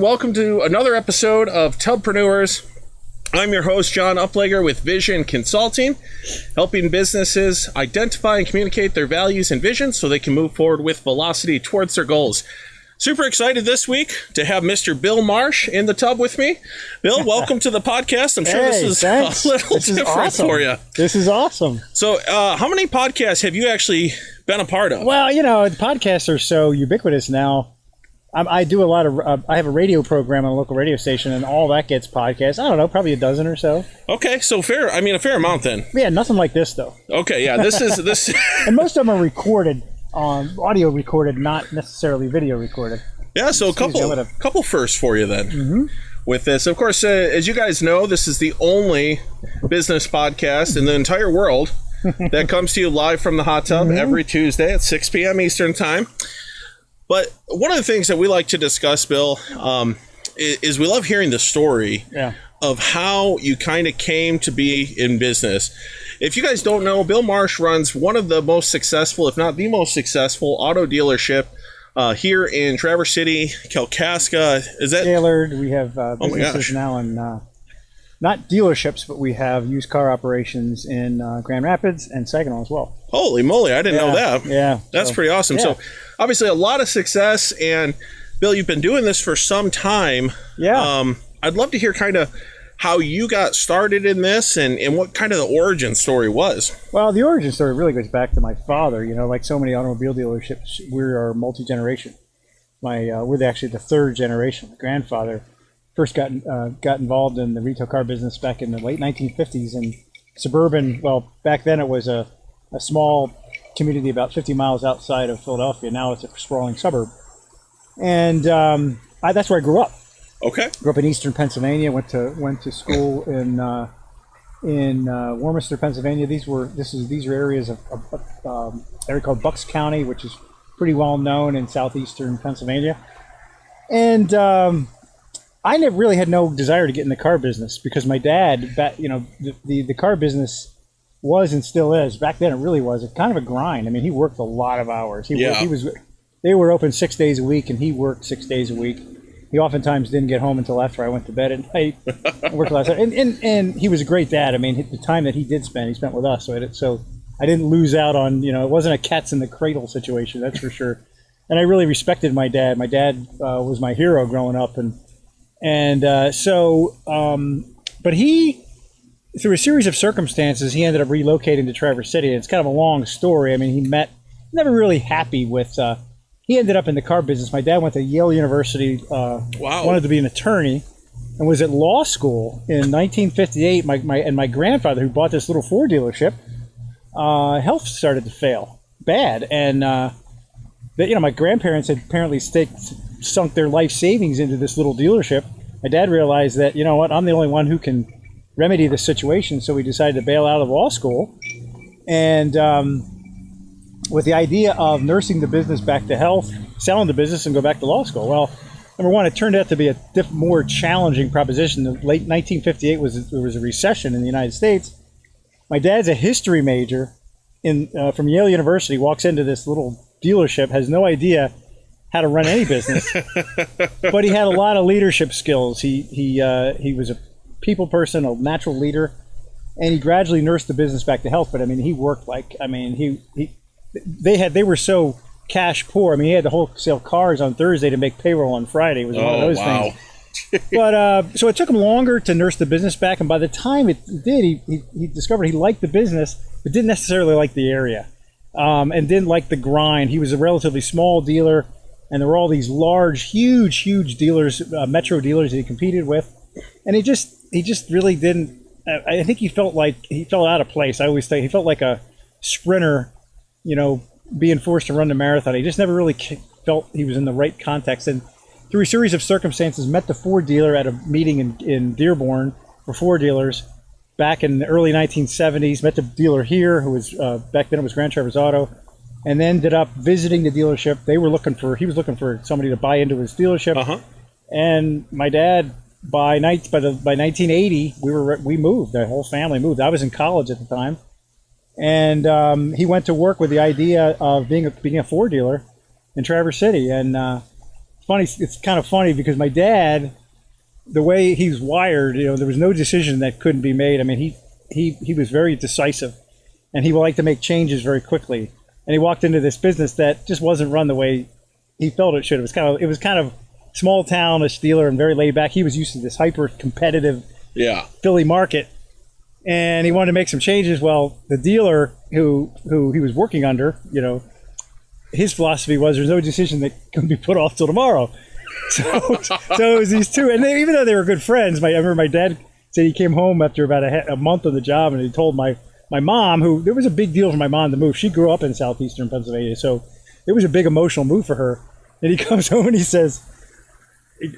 Welcome to another episode of TubPreneurs. I'm your host, John Uplegger with Vision Consulting, helping businesses identify and communicate their values and visions so they can move forward with velocity towards their goals. Super excited this week to have Mr. Bill Marsh in the tub with me. Bill, welcome to the podcast. I'm sure this is thanks. A little different for you. This is awesome. So how many podcasts have you actually been a part of? Well, you know, the podcasts are so ubiquitous now. I do a lot of, I have a radio program on a local radio station, and all that gets podcasts. I don't know, probably a dozen or so. Okay, so a fair amount then. Yeah, nothing like this, though. Okay, yeah, this. And most of them are recorded, audio recorded, not necessarily video recorded. Yeah, so a couple firsts for you then with this. Of course, as you guys know, this is the only business podcast in the entire world that comes to you live from the hot tub every Tuesday at 6 p.m. Eastern Time. But one of the things that we like to discuss, Bill, is we love hearing the story of how you kind of came to be in business. If you guys don't know, Bill Marsh runs one of the most successful, if not the most successful, auto dealership here in Traverse City, Kalkaska. Is that tailored? We have businesses now in not dealerships, but we have used car operations in Grand Rapids and Saginaw as well. Holy moly, I didn't know that. Yeah. That's pretty awesome. Yeah. So obviously a lot of success, and Bill, you've been doing this for some time. Yeah. I'd love to hear kind of how you got started in this and what kind of the origin story was. Well, the origin story really goes back to my father. You know, like so many automobile dealerships, we are multi-generation. We're actually the third generation. My grandfather first got involved in the retail car business back in the late 1950s in suburban, well, back then it was a small community about 50 miles outside of Philadelphia. Now it's a sprawling suburb. And that's where I grew up. Okay. Grew up in eastern Pennsylvania, went to school in Warminster, Pennsylvania. These are areas of area called Bucks County, which is pretty well known in southeastern Pennsylvania. And I never really had no desire to get in the car business because my dad, the car business was and still is. Back then, it really was kind of a grind. I mean, he worked a lot of hours. They were open 6 days a week, and he worked 6 days a week. He oftentimes didn't get home until after I went to bed at night. Worked last night, and he was a great dad. I mean, the time that he spent with us. So I didn't lose out on, it wasn't a cats in the cradle situation, that's for sure. And I really respected my dad. My dad was my hero growing up, but he, through a series of circumstances, he ended up relocating to Traverse City. And it's kind of a long story. I mean, never really happy with, he ended up in the car business. My dad went to Yale University, wanted to be an attorney, and was at law school in 1958. My grandfather, who bought this little Ford dealership, health started to fail bad. And, my grandparents had apparently sunk their life savings into this little dealership. My dad realized that, you know what, I'm the only one who can remedy this situation, so we decided to bail out of law school, and with the idea of nursing the business back to health, selling the business, and go back to law school. Well, number one, it turned out to be a more challenging proposition. The late 1958 there was a recession in the United States. My dad's a history major from Yale University, walks into this little dealership, has no idea how to run any business, but he had a lot of leadership skills. He was a people person, a natural leader, and he gradually nursed the business back to health. But I mean, he worked they were so cash poor. I mean, he had to wholesale cars on Thursday to make payroll on Friday. It was one of those things. But so it took him longer to nurse the business back, and by the time it did, he discovered he liked the business, but didn't necessarily like the area, and didn't like the grind. He was a relatively small dealer, and there were all these large, huge dealers, metro dealers that he competed with, and he just really didn't. I think he felt like he fell out of place. I always think he felt like a sprinter, being forced to run the marathon. He just never really felt he was in the right context. And through a series of circumstances, met the Ford dealer at a meeting in Dearborn for Ford dealers back in the early 1970s. Met the dealer here, who was back then it was Grand Traverse Auto, and then ended up visiting the dealership. He was looking for somebody to buy into his dealership, and my dad. By 1980, we moved. The whole family moved. I was in college at the time, and he went to work with the idea of being a Ford dealer in Traverse City. And funny. It's kind of funny because my dad, the way he's wired, there was no decision that couldn't be made. I mean, he was very decisive, and he would like to make changes very quickly. And he walked into this business that just wasn't run the way he felt it should. It was kind of small town-ish dealer and very laid back. He was used to this hyper competitive Philly market, and he wanted to make some changes. Well, the dealer who he was working under, his philosophy was there's no decision that can be put off till tomorrow. So it was these two, and even though they were good friends, I remember my dad said he came home after about a month on the job, and he told my mom, who there was a big deal for my mom to move. She grew up in southeastern Pennsylvania, so it was a big emotional move for her. And he comes home and he says,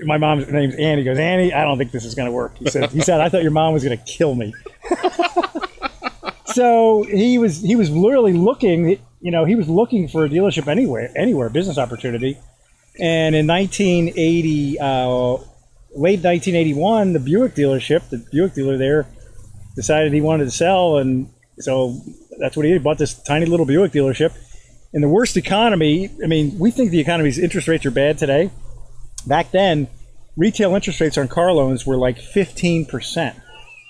my mom's name's Annie. He goes, Annie, I don't think this is going to work. He said, I thought your mom was going to kill me. So he was literally looking, he was looking for a dealership anywhere, business opportunity. And in 1980, late 1981, the Buick dealer there decided he wanted to sell. And so that's what he did. He bought this tiny little Buick dealership. In the worst economy, I mean, we think the economy's interest rates are bad today. Back then, retail interest rates on car loans were like 15%.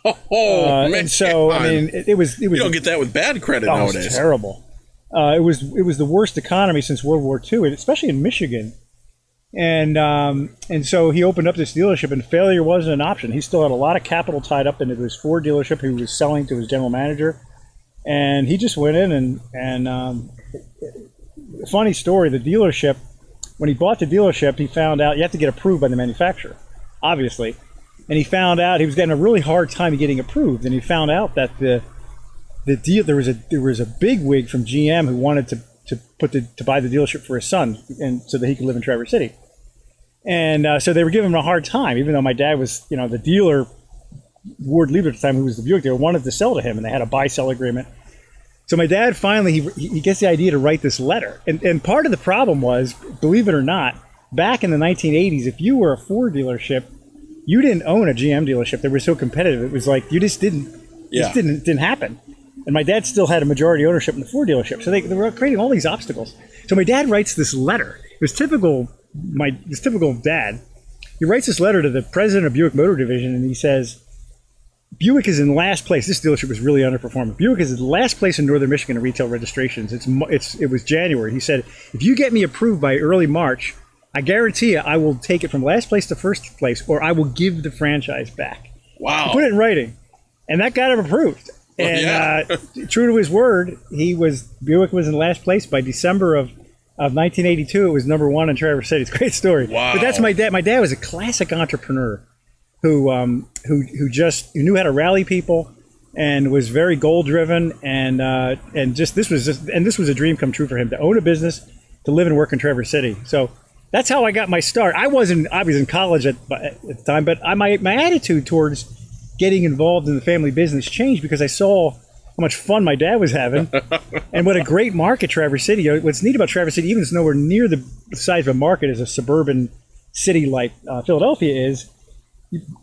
Man. And so, I mean, it was. You don't get that with bad credit nowadays. It was terrible. It was the worst economy since World War II, and especially in Michigan. And so he opened up this dealership, and failure wasn't an option. He still had a lot of capital tied up into his Ford dealership he was selling to his general manager. And he just went in and funny story, the dealership, when he bought the dealership, he found out you have to get approved by the manufacturer, obviously. And he found out he was getting a really hard time getting approved. And he found out that the deal, there was a big wig from GM who wanted to buy the dealership for his son, and so that he could live in Traverse City. And so they were giving him a hard time, even though my dad was, the dealer, Ward Lieber at the time, who was the Buick dealer, wanted to sell to him, and they had a buy-sell agreement. So my dad finally, he gets the idea to write this letter. And part of the problem was, believe it or not, back in the 1980s, if you were a Ford dealership, you didn't own a GM dealership. They were so competitive. It was like you just didn't. It didn't happen. And my dad still had a majority ownership in the Ford dealership. So they were creating all these obstacles. So my dad writes this letter. It was typical dad. He writes this letter to the president of Buick Motor Division, and he says, Buick is in last place. This dealership was really underperforming. Buick is in last place in northern Michigan in retail registrations. It was January. He said, if you get me approved by early March, I guarantee you I will take it from last place to first place, or I will give the franchise back. Wow. He put it in writing, and that got him approved. And true to his word, Buick was in last place by December of 1982. It was number one in Traverse City. It's a great story. Wow. But that's my dad. My dad was a classic entrepreneur who knew how to rally people and was very goal driven, and this was a dream come true for him, to own a business, to live and work in Traverse City. So that's how I got my start. I was in college at the time, but my attitude towards getting involved in the family business changed because I saw how much fun my dad was having and what a great market Traverse City. What's neat about Traverse City, even though it's nowhere near the size of a market as a suburban city like Philadelphia is,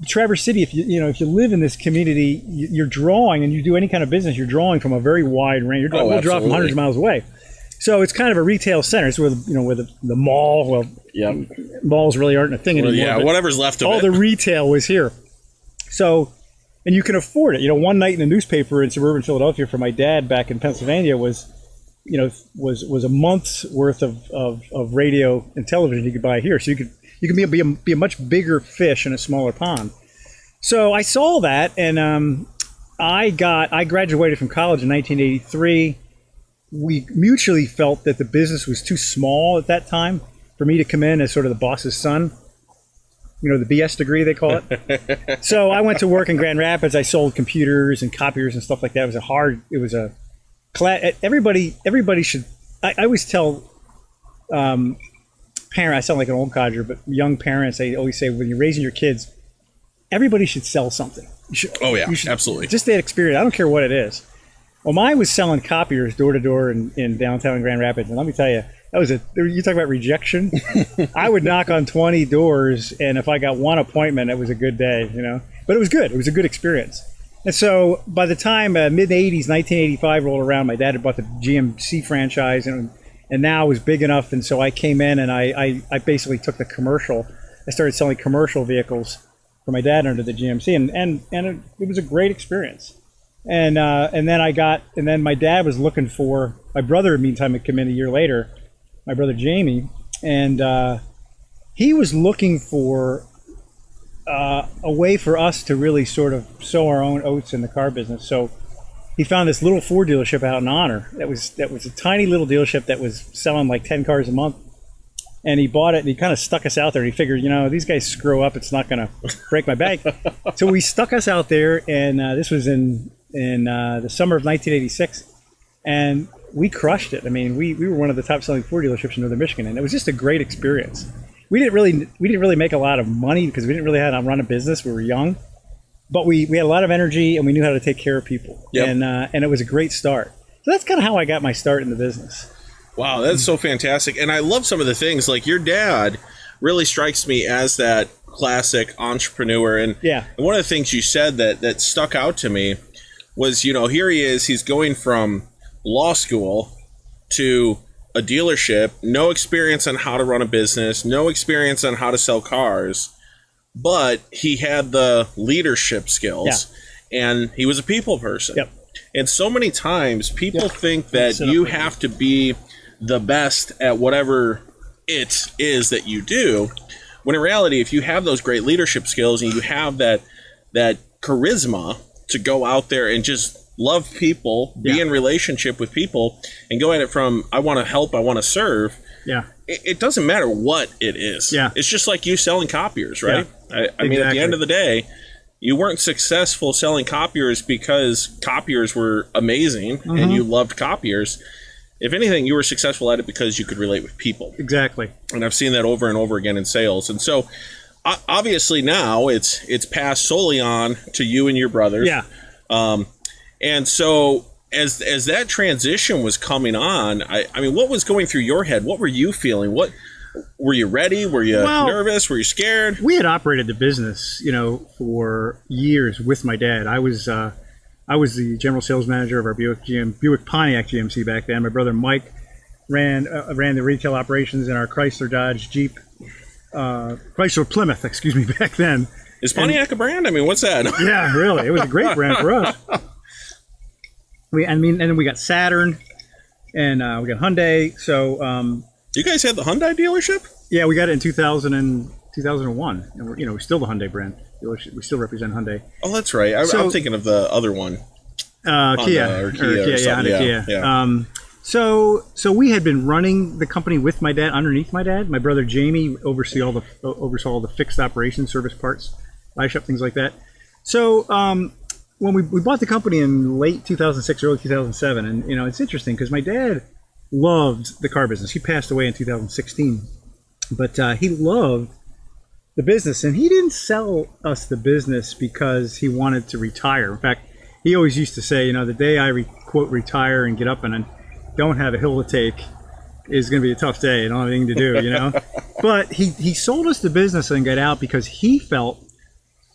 Traverse City, if you live in this community, you're drawing, and you do any kind of business, you're drawing from a very wide range. We'll draw from hundreds of miles away. So it's kind of a retail center. It's where the mall. Well, malls really aren't a thing anymore. Yeah, whatever's left of it. All the retail was here. So, and you can afford it. One night in a newspaper in suburban Philadelphia for my dad back in Pennsylvania was a month's worth of radio and television you could buy here. So you can be a much bigger fish in a smaller pond. So I saw that, and I graduated from college in 1983. We mutually felt that the business was too small at that time for me to come in as sort of the boss's son. The BS degree, they call it. So I went to work in Grand Rapids. I sold computers and copiers and stuff like that. Everybody should, I always tell parents, I sound like an old codger, but young parents, I always say, when you're raising your kids, everybody should sell something. Absolutely. Just that experience. I don't care what it is. Well, mine was selling copiers door to door in downtown Grand Rapids. And let me tell you, you talk about rejection. I would knock on 20 doors, and if I got one appointment, it was a good day, But it was good. It was a good experience. And so by the time mid-'80s, 1985 rolled around, my dad had bought the GMC franchise, and And now it was big enough, and so I came in and I basically took the commercial. I started selling commercial vehicles for my dad under the GMC, and it was a great experience. And then my dad was looking for my brother. Meantime, had come in a year later, my brother Jamie, and he was looking for a way for us to really sort of sow our own oats in the car business. So he found this little Ford dealership out in Honor. That was a tiny little dealership that was selling like 10 cars a month. And he bought it, and he kind of stuck us out there. He figured, these guys screw up, it's not going to break my bank. So we stuck us out there, and this was in the summer of 1986, and we crushed it. I mean, we were one of the top selling Ford dealerships in Northern Michigan, and it was just a great experience. We didn't really make a lot of money because we didn't really have to run a business. We were young. But we had a lot of energy, and we knew how to take care of people. Yep. And it was a great start. So that's kind of how I got my start in the business. Wow, that's so fantastic. And I love some of the things. Like, your dad really strikes me as that classic entrepreneur. And one of the things you said that stuck out to me was, here he is. He's going from law school to a dealership, no experience on how to run a business, no experience on how to sell cars. But he had the leadership skills, and he was a people person. Yep. And so many times people think that you have to be the best at whatever it is that you do, when in reality, if you have those great leadership skills and you have that charisma to go out there and just love people, be in relationship with people, and go at it from, I want to help, I want to serve. Yeah. It doesn't matter what it is. Yeah. It's just like you selling copiers, right? Yeah. I mean, at the end of the day, you weren't successful selling copiers because copiers were amazing and you loved copiers. If anything, you were successful at it because you could relate with people. Exactly. And I've seen that over and over again in sales. And so, obviously now it's passed solely on to you and your brothers. Yeah. And so, as that transition was coming on, I mean, what was going through your head? What were you feeling? What were you ready? Were you nervous? Were you scared? We had operated the business, for years with my dad. I was the general sales manager of our Buick Pontiac GMC back then. My brother Mike ran the retail operations in our Chrysler Dodge Jeep Chrysler Plymouth, back then. Is Pontiac a brand? I mean, what's that? Yeah, really, it was a great brand for us. And then we got Saturn, and we got Hyundai. So you guys had the Hyundai dealership? Yeah, we got it in 2001, and we're still the Hyundai brand dealership. We still represent Hyundai. Oh, that's right. I'm thinking of the other one. Kia. Yeah. So we had been running the company with my dad, underneath my dad. My brother Jamie oversaw all the fixed operations, service parts, buy shop, things like that. So when we bought the company in late 2006, early 2007, and it's interesting because my dad loved the car business. He passed away in 2016, but he loved the business, and he didn't sell us the business because he wanted to retire. In fact, he always used to say, the day I quote retire and get up and don't have a hill to take is going to be a tough day. I don't have anything to do, But he sold us the business and got out because he felt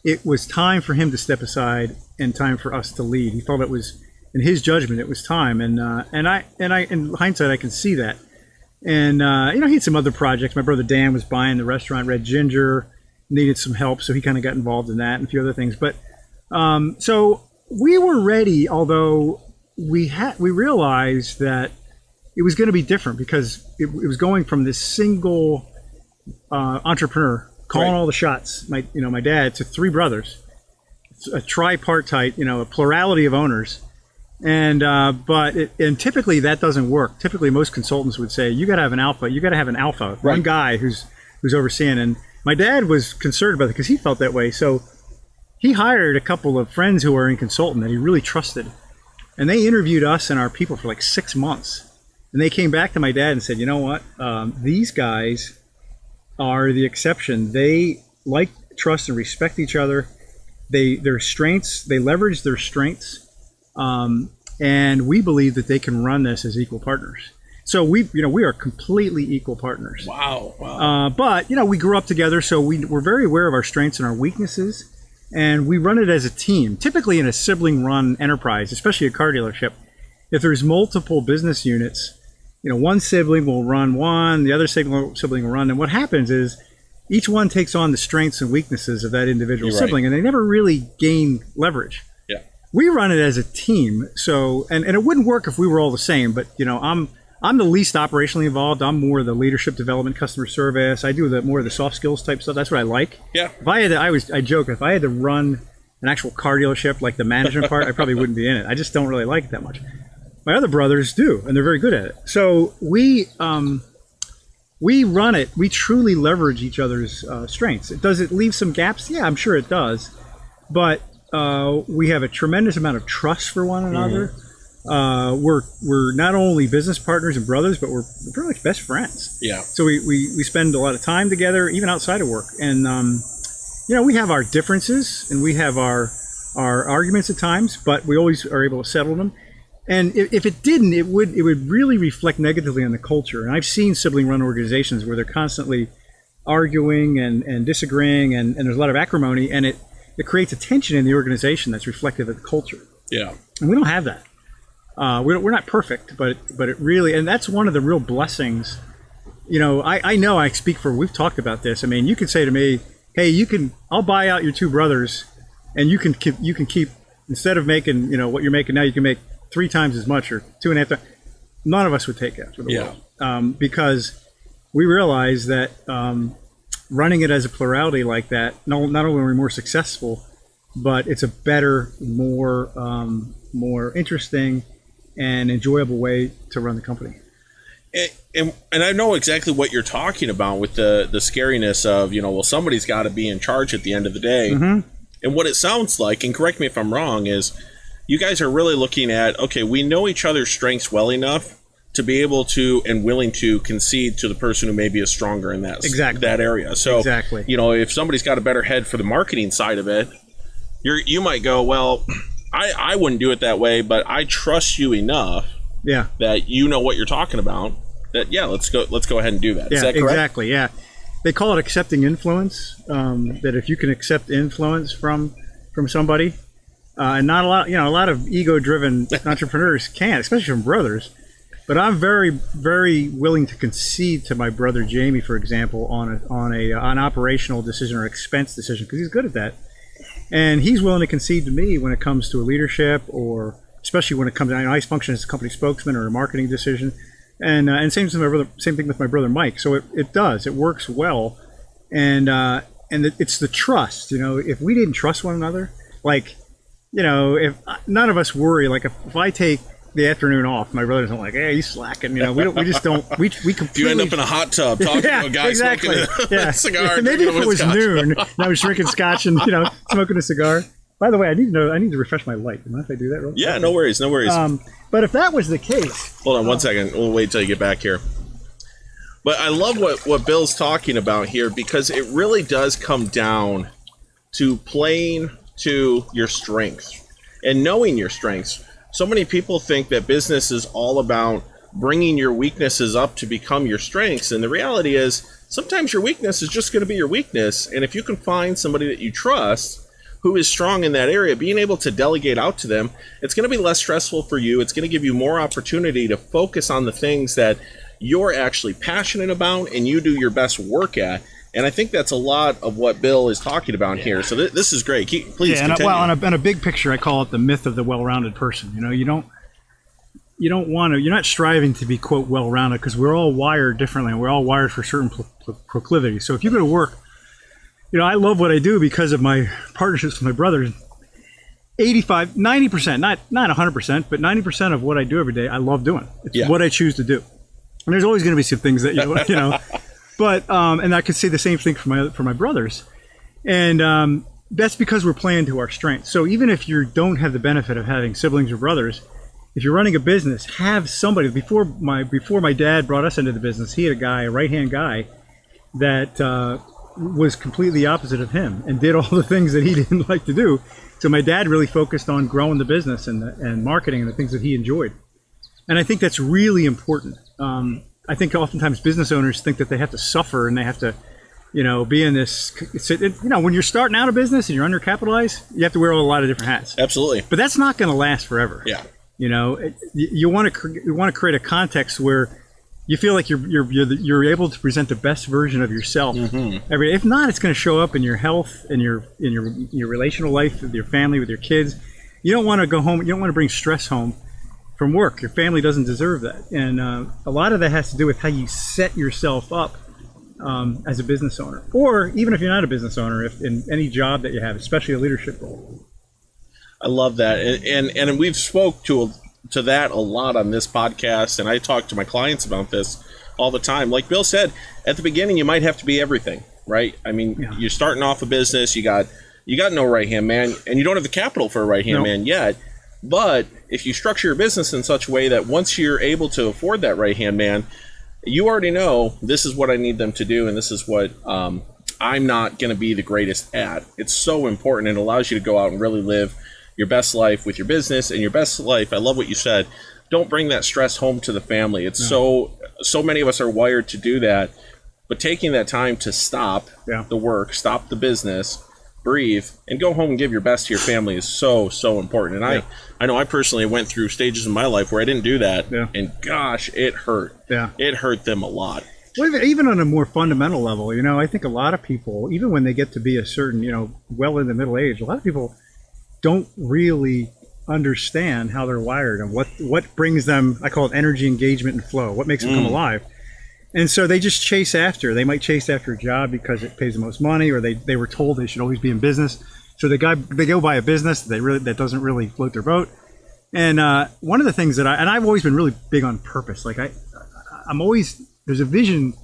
it was time for him to step aside and time for us to lead. He felt it was, in his judgment, it was time. And I in hindsight, I can see that. And he had some other projects. My brother Dan was buying the restaurant Red Ginger, needed some help, so he kind of got involved in that and a few other things. But so we were ready, although we realized that it was going to be different because it was going from this single entrepreneur calling all the shots, my dad, to three brothers. It's a tripartite, a plurality of owners. And but typically that doesn't work. Typically most consultants would say you got to have an alpha. You got to have an alpha, one guy who's overseeing. And my dad was concerned about it because he felt that way. So he hired a couple of friends who are in consulting that he really trusted, and they interviewed us and our people for like 6 months. And they came back to my dad and said, you know what? These guys are the exception. They like, trust, and respect each other. Their strengths, they leverage their strengths. And we believe that they can run this as equal partners. So we are completely equal partners. Wow. But we grew up together, so we're very aware of our strengths and our weaknesses, and we run it as a team. Typically in a sibling-run enterprise, especially a car dealership, if there's multiple business units, one sibling will run one, the other sibling will run, and what happens is each one takes on the strengths and weaknesses of that individual sibling, and they never really gain leverage. Yeah. We run it as a team, so and it wouldn't work if we were all the same. But I'm the least operationally involved. I'm more the leadership development, customer service. I do more of the soft skills type stuff. That's what I like. Yeah. If I had to, I joke, if I had to run an actual car dealership, like the management part, I probably wouldn't be in it. I just don't really like it that much. My other brothers do, and they're very good at it. So we run it. We truly leverage each other's strengths. Does it leave some gaps? Yeah, I'm sure it does. But we have a tremendous amount of trust for one another. We're not only business partners and brothers, but we're pretty much best friends. Yeah. So we spend a lot of time together, even outside of work. And we have our differences and we have our arguments at times, but we always are able to settle them. And if it didn't, it would really reflect negatively on the culture. And I've seen sibling-run organizations where they're constantly arguing and disagreeing, and there's a lot of acrimony, and it creates a tension in the organization that's reflective of the culture. Yeah. And we don't have that. We're not perfect, but it really, and that's one of the real blessings. I know I speak for, we've talked about this. I mean, you can say to me, hey, I'll buy out your two brothers, and you can keep, instead of making, what you're making now, you can make 3 times as much or 2.5 times. None of us would take that for the world, because we realize that running it as a plurality like that, not only are we more successful, but it's a better, more interesting and enjoyable way to run the company. And I know exactly what you're talking about with the scariness of, somebody's got to be in charge at the end of the day. Mm-hmm. And what it sounds like, and correct me if I'm wrong, is you guys are really looking at, okay, we know each other's strengths well enough to be able to and willing to concede to the person who maybe is stronger in that area. So, if somebody's got a better head for the marketing side of it, you might go, well, I wouldn't do it that way, but I trust you enough that you know what you're talking about. That let's go ahead and do that. Yeah, is that correct? Exactly. Yeah, they call it accepting influence. That if you can accept influence from somebody, and not a lot of ego-driven entrepreneurs can, especially from brothers. But I'm very, very willing to concede to my brother Jamie, for example, on an operational decision or expense decision, because he's good at that. And he's willing to concede to me when it comes to a leadership, or especially when it comes to, I function as a company spokesman or a marketing decision. And same thing with my brother Mike. So it works well. And it's the trust, if we didn't trust one another, if none of us worry, if I take the afternoon off, my brother's not like, hey, he's slacking. We just don't. We completely. You end up in a hot tub talking to a guy smoking a cigar. Maybe if it was noon and I was drinking scotch and smoking a cigar. By the way, I need to refresh my light. Mind if I do that real quick? Yeah, no worries. But if that was the case, hold on 1 second. We'll wait till you get back here. But I love what Bill's talking about here, because it really does come down to playing to your strengths and knowing your strengths. So many people think that business is all about bringing your weaknesses up to become your strengths. And the reality is sometimes your weakness is just going to be your weakness. And if you can find somebody that you trust who is strong in that area, being able to delegate out to them, it's going to be less stressful for you. It's going to give you more opportunity to focus on the things that you're actually passionate about and you do your best work at. And I think that's a lot of what Bill is talking about here. So this is great. Please continue. On a big picture, I call it the myth of the well-rounded person. You don't want to. You're not striving to be, quote, well-rounded, because we're all wired differently, and we're all wired for certain proclivities. So if you go to work, I love what I do because of my partnerships with my brothers. 90%, not 100%, but 90% of what I do every day, I love doing. It's what I choose to do. And there's always going to be some things that But and I could say the same thing for my brothers, and that's because we're playing to our strengths. So even if you don't have the benefit of having siblings or brothers, if you're running a business, have somebody. Before my dad brought us into the business, he had a right-hand guy, that was completely opposite of him and did all the things that he didn't like to do. So my dad really focused on growing the business and marketing and the things that he enjoyed, and I think that's really important. I think oftentimes business owners think that they have to suffer and they have to, be in this. When you're starting out a business and you're undercapitalized, you have to wear a lot of different hats. Absolutely. But that's not going to last forever. Yeah. You want to create a context where you feel like you're able to present the best version of yourself every day. If not, it's going to show up in your health, in your relational life with your family, with your kids. You don't want to go home. You don't want to bring stress home from work. Your family doesn't deserve that. And a lot of that has to do with how you set yourself up as a business owner, or even if you're not a business owner, if in any job that you have, especially a leadership role. I love that, and we've spoke to that a lot on this podcast, and I talk to my clients about this all the time. Like Bill said, at the beginning, you might have to be everything, right? I mean, You're starting off a business, you got no right-hand man, and you don't have the capital for a right-hand man yet. But if you structure your business in such a way that once you're able to afford that right-hand man, you already know this is what I need them to do, and this is what I'm not going to be the greatest at. It's so important, and it allows you to go out and really live your best life with your business and your best life. I love what you said. Don't bring that stress home to the family. It's so many of us are wired to do that, but taking that time to stop the work, stop the business, breathe, and go home and give your best to your family is so important. And I know I personally went through stages in my life where I didn't do that, and gosh, it hurt. It hurt them a lot. Well, even on a more fundamental level, I think a lot of people, even when they get to be a certain, well in the middle age, a lot of people don't really understand how they're wired and what brings them, I call it energy, engagement, and flow, what makes them come alive. And so they just chase after. They might chase after a job because it pays the most money, or they were told they should always be in business. So they go buy a business that doesn't really float their boat. And one of the things that I've always been really big on purpose. Like there's a vision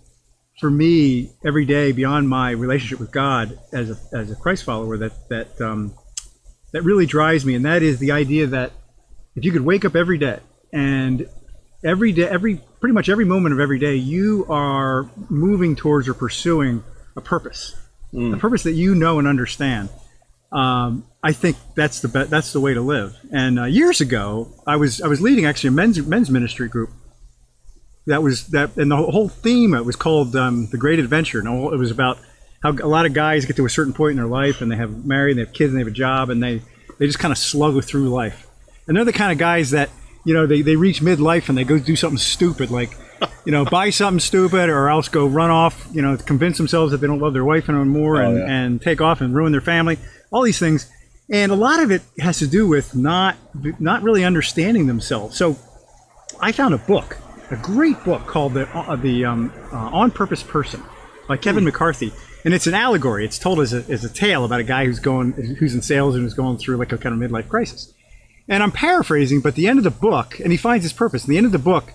for me every day beyond my relationship with God as a Christ follower that really drives me, and that is the idea that if you could wake up every day, and pretty much every moment of every day, you are moving towards or pursuing a purpose, a purpose that you know and understand. I think that's the way to live. And years ago, I was leading actually a men's ministry group. And the whole theme, it was called The Great Adventure, and it was about how a lot of guys get to a certain point in their life, and they have married, and they have kids, and they have a job, and they just kind of slug through life. And they're the kind of guys that, they reach midlife and they go do something stupid, like, buy something stupid, or else go run off, convince themselves that they don't love their wife anymore, and take off and ruin their family, all these things. And a lot of it has to do with not really understanding themselves. So I found a great book called the On Purpose Person by Kevin McCarthy. And it's an allegory. It's told as a tale about a guy who's in sales and is going through like a kind of midlife crisis. And I'm paraphrasing, but the end of the book, and he finds his purpose. In the end of the book,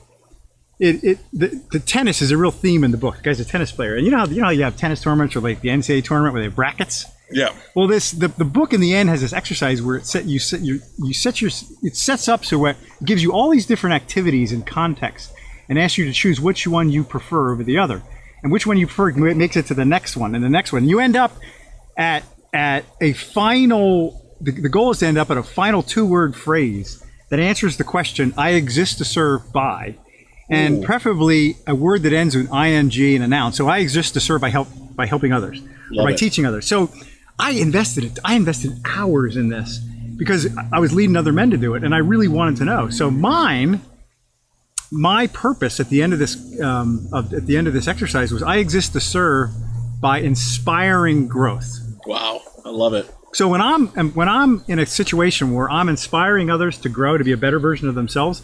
the tennis is a real theme in the book. The guy's a tennis player, and you know how you have tennis tournaments or like the NCAA tournament where they have brackets. Yeah. Well, the book in the end has this exercise where it sets up so it gives you all these different activities in context and asks you to choose which one you prefer over the other. And which one you prefer makes it to the next one and the next one. You end up at a final, the goal is to end up at a final 2-word phrase that answers the question, I exist to serve by, and preferably a word that ends with ing and a noun. So I exist to serve by helping others, or by teaching others. So I invested hours in this because I was leading other men to do it, and I really wanted to know. So my purpose at the end of this exercise was I exist to serve by inspiring growth. Wow, I love it. So when I'm in a situation where I'm inspiring others to grow, to be a better version of themselves,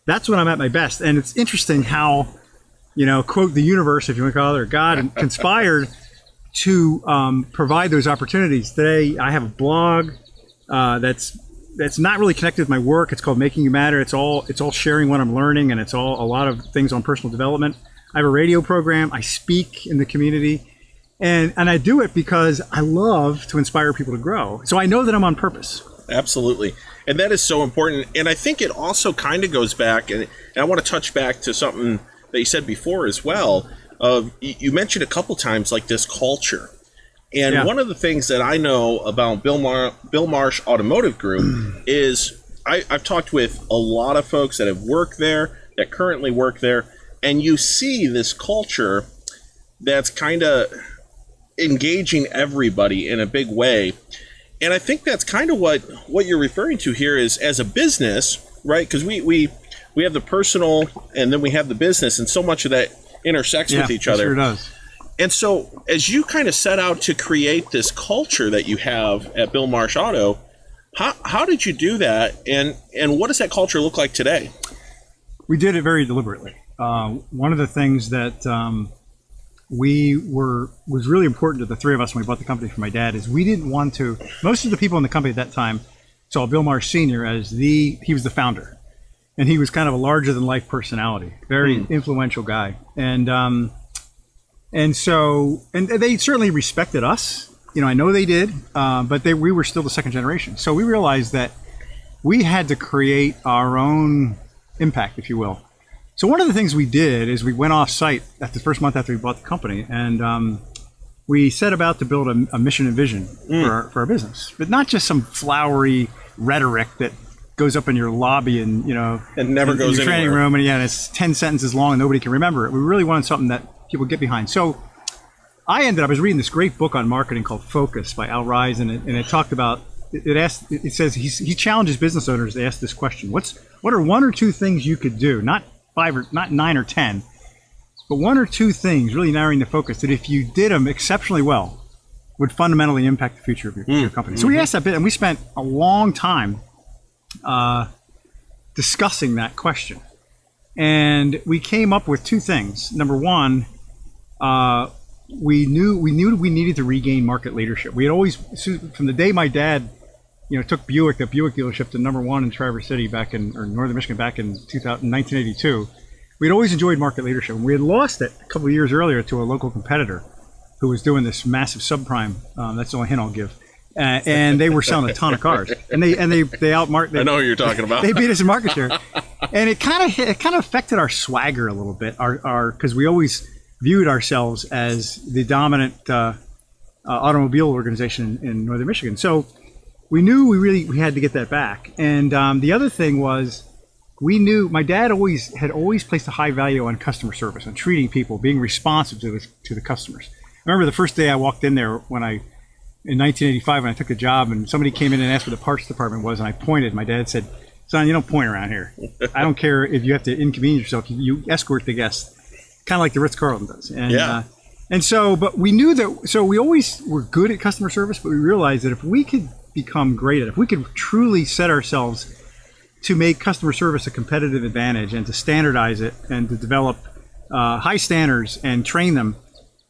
that's when I'm at my best. And it's interesting how, quote, the universe, if you want to call it, or God, conspired to provide those opportunities. Today, I have a blog that's not really connected with my work. It's called Making You Matter. It's all sharing what I'm learning, and it's all a lot of things on personal development. I have a radio program. I speak in the community, and I do it because I love to inspire people to grow. So I know that I'm on purpose. Absolutely. And that is so important. And I think it also kind of goes back, and I want to touch back to something that you said before as well. You mentioned a couple times like this culture. And one of the things that I know about Bill Marsh Automotive Group is I've talked with a lot of folks that have worked there, that currently work there, and you see this culture that's kind of engaging everybody in a big way. And I think that's kind of what you're referring to here is as a business, right? Because we we have the personal, and then we have the business, and so much of that intersects with each other. Sure does. And so, as you kind of set out to create this culture that you have at Bill Marsh Auto, how did you do that, and what does that culture look like today? We did it very deliberately. One of the things that was really important to the three of us when we bought the company from my dad is we didn't want to. Most of the people in the company at that time saw Bill Marsh Sr. as he was the founder, and he was kind of a larger than life personality, very influential guy, and so they certainly respected us. I know they did, but we were still the second generation. So we realized that we had to create our own impact, if you will. So one of the things we did is we went off site at the first month after we bought the company, and we set about to build a mission and vision for our business, but not just some flowery rhetoric that goes up in your lobby and never goes in your training anywhere. room, and it's 10 sentences long and nobody can remember it. We really wanted something that people get behind. So I was reading this great book on marketing called Focus by Al Ries, and it talked about, it says he challenges business owners to ask this question: what are one or two things you could do, not 9 or 10, but one or two things, really narrowing the focus, that if you did them exceptionally well, would fundamentally impact the future of your company. So we asked that bit, and we spent a long time discussing that question. And we came up with two things. Number one, we knew we needed to regain market leadership. We had always, from the day my dad, took the Buick dealership to number one in Traverse City northern Michigan back in 1982. We'd always enjoyed market leadership. We had lost it a couple of years earlier to a local competitor who was doing this massive subprime. That's the only hint I'll give. And they were selling a ton of cars, and they outmarked. I know what you're talking about. They beat us in market share, and it kind of affected our swagger a little bit. Because we always viewed ourselves as the dominant automobile organization in northern Michigan. So we knew we had to get that back. And the other thing was, we knew my dad had always placed a high value on customer service, on treating people, being responsive to the customers. I remember the first day I walked in there in 1985 when I took the job, and somebody came in and asked where the parts department was, and I pointed. My dad said, "Son, you don't point around here. I don't care if you have to inconvenience yourself. You escort the guest, kind of like the Ritz-Carlton does." And so, but we knew that. So we always were good at customer service, but we realized that if we could become great at it, if we could truly set ourselves to make customer service a competitive advantage and to standardize it and to develop high standards and train them,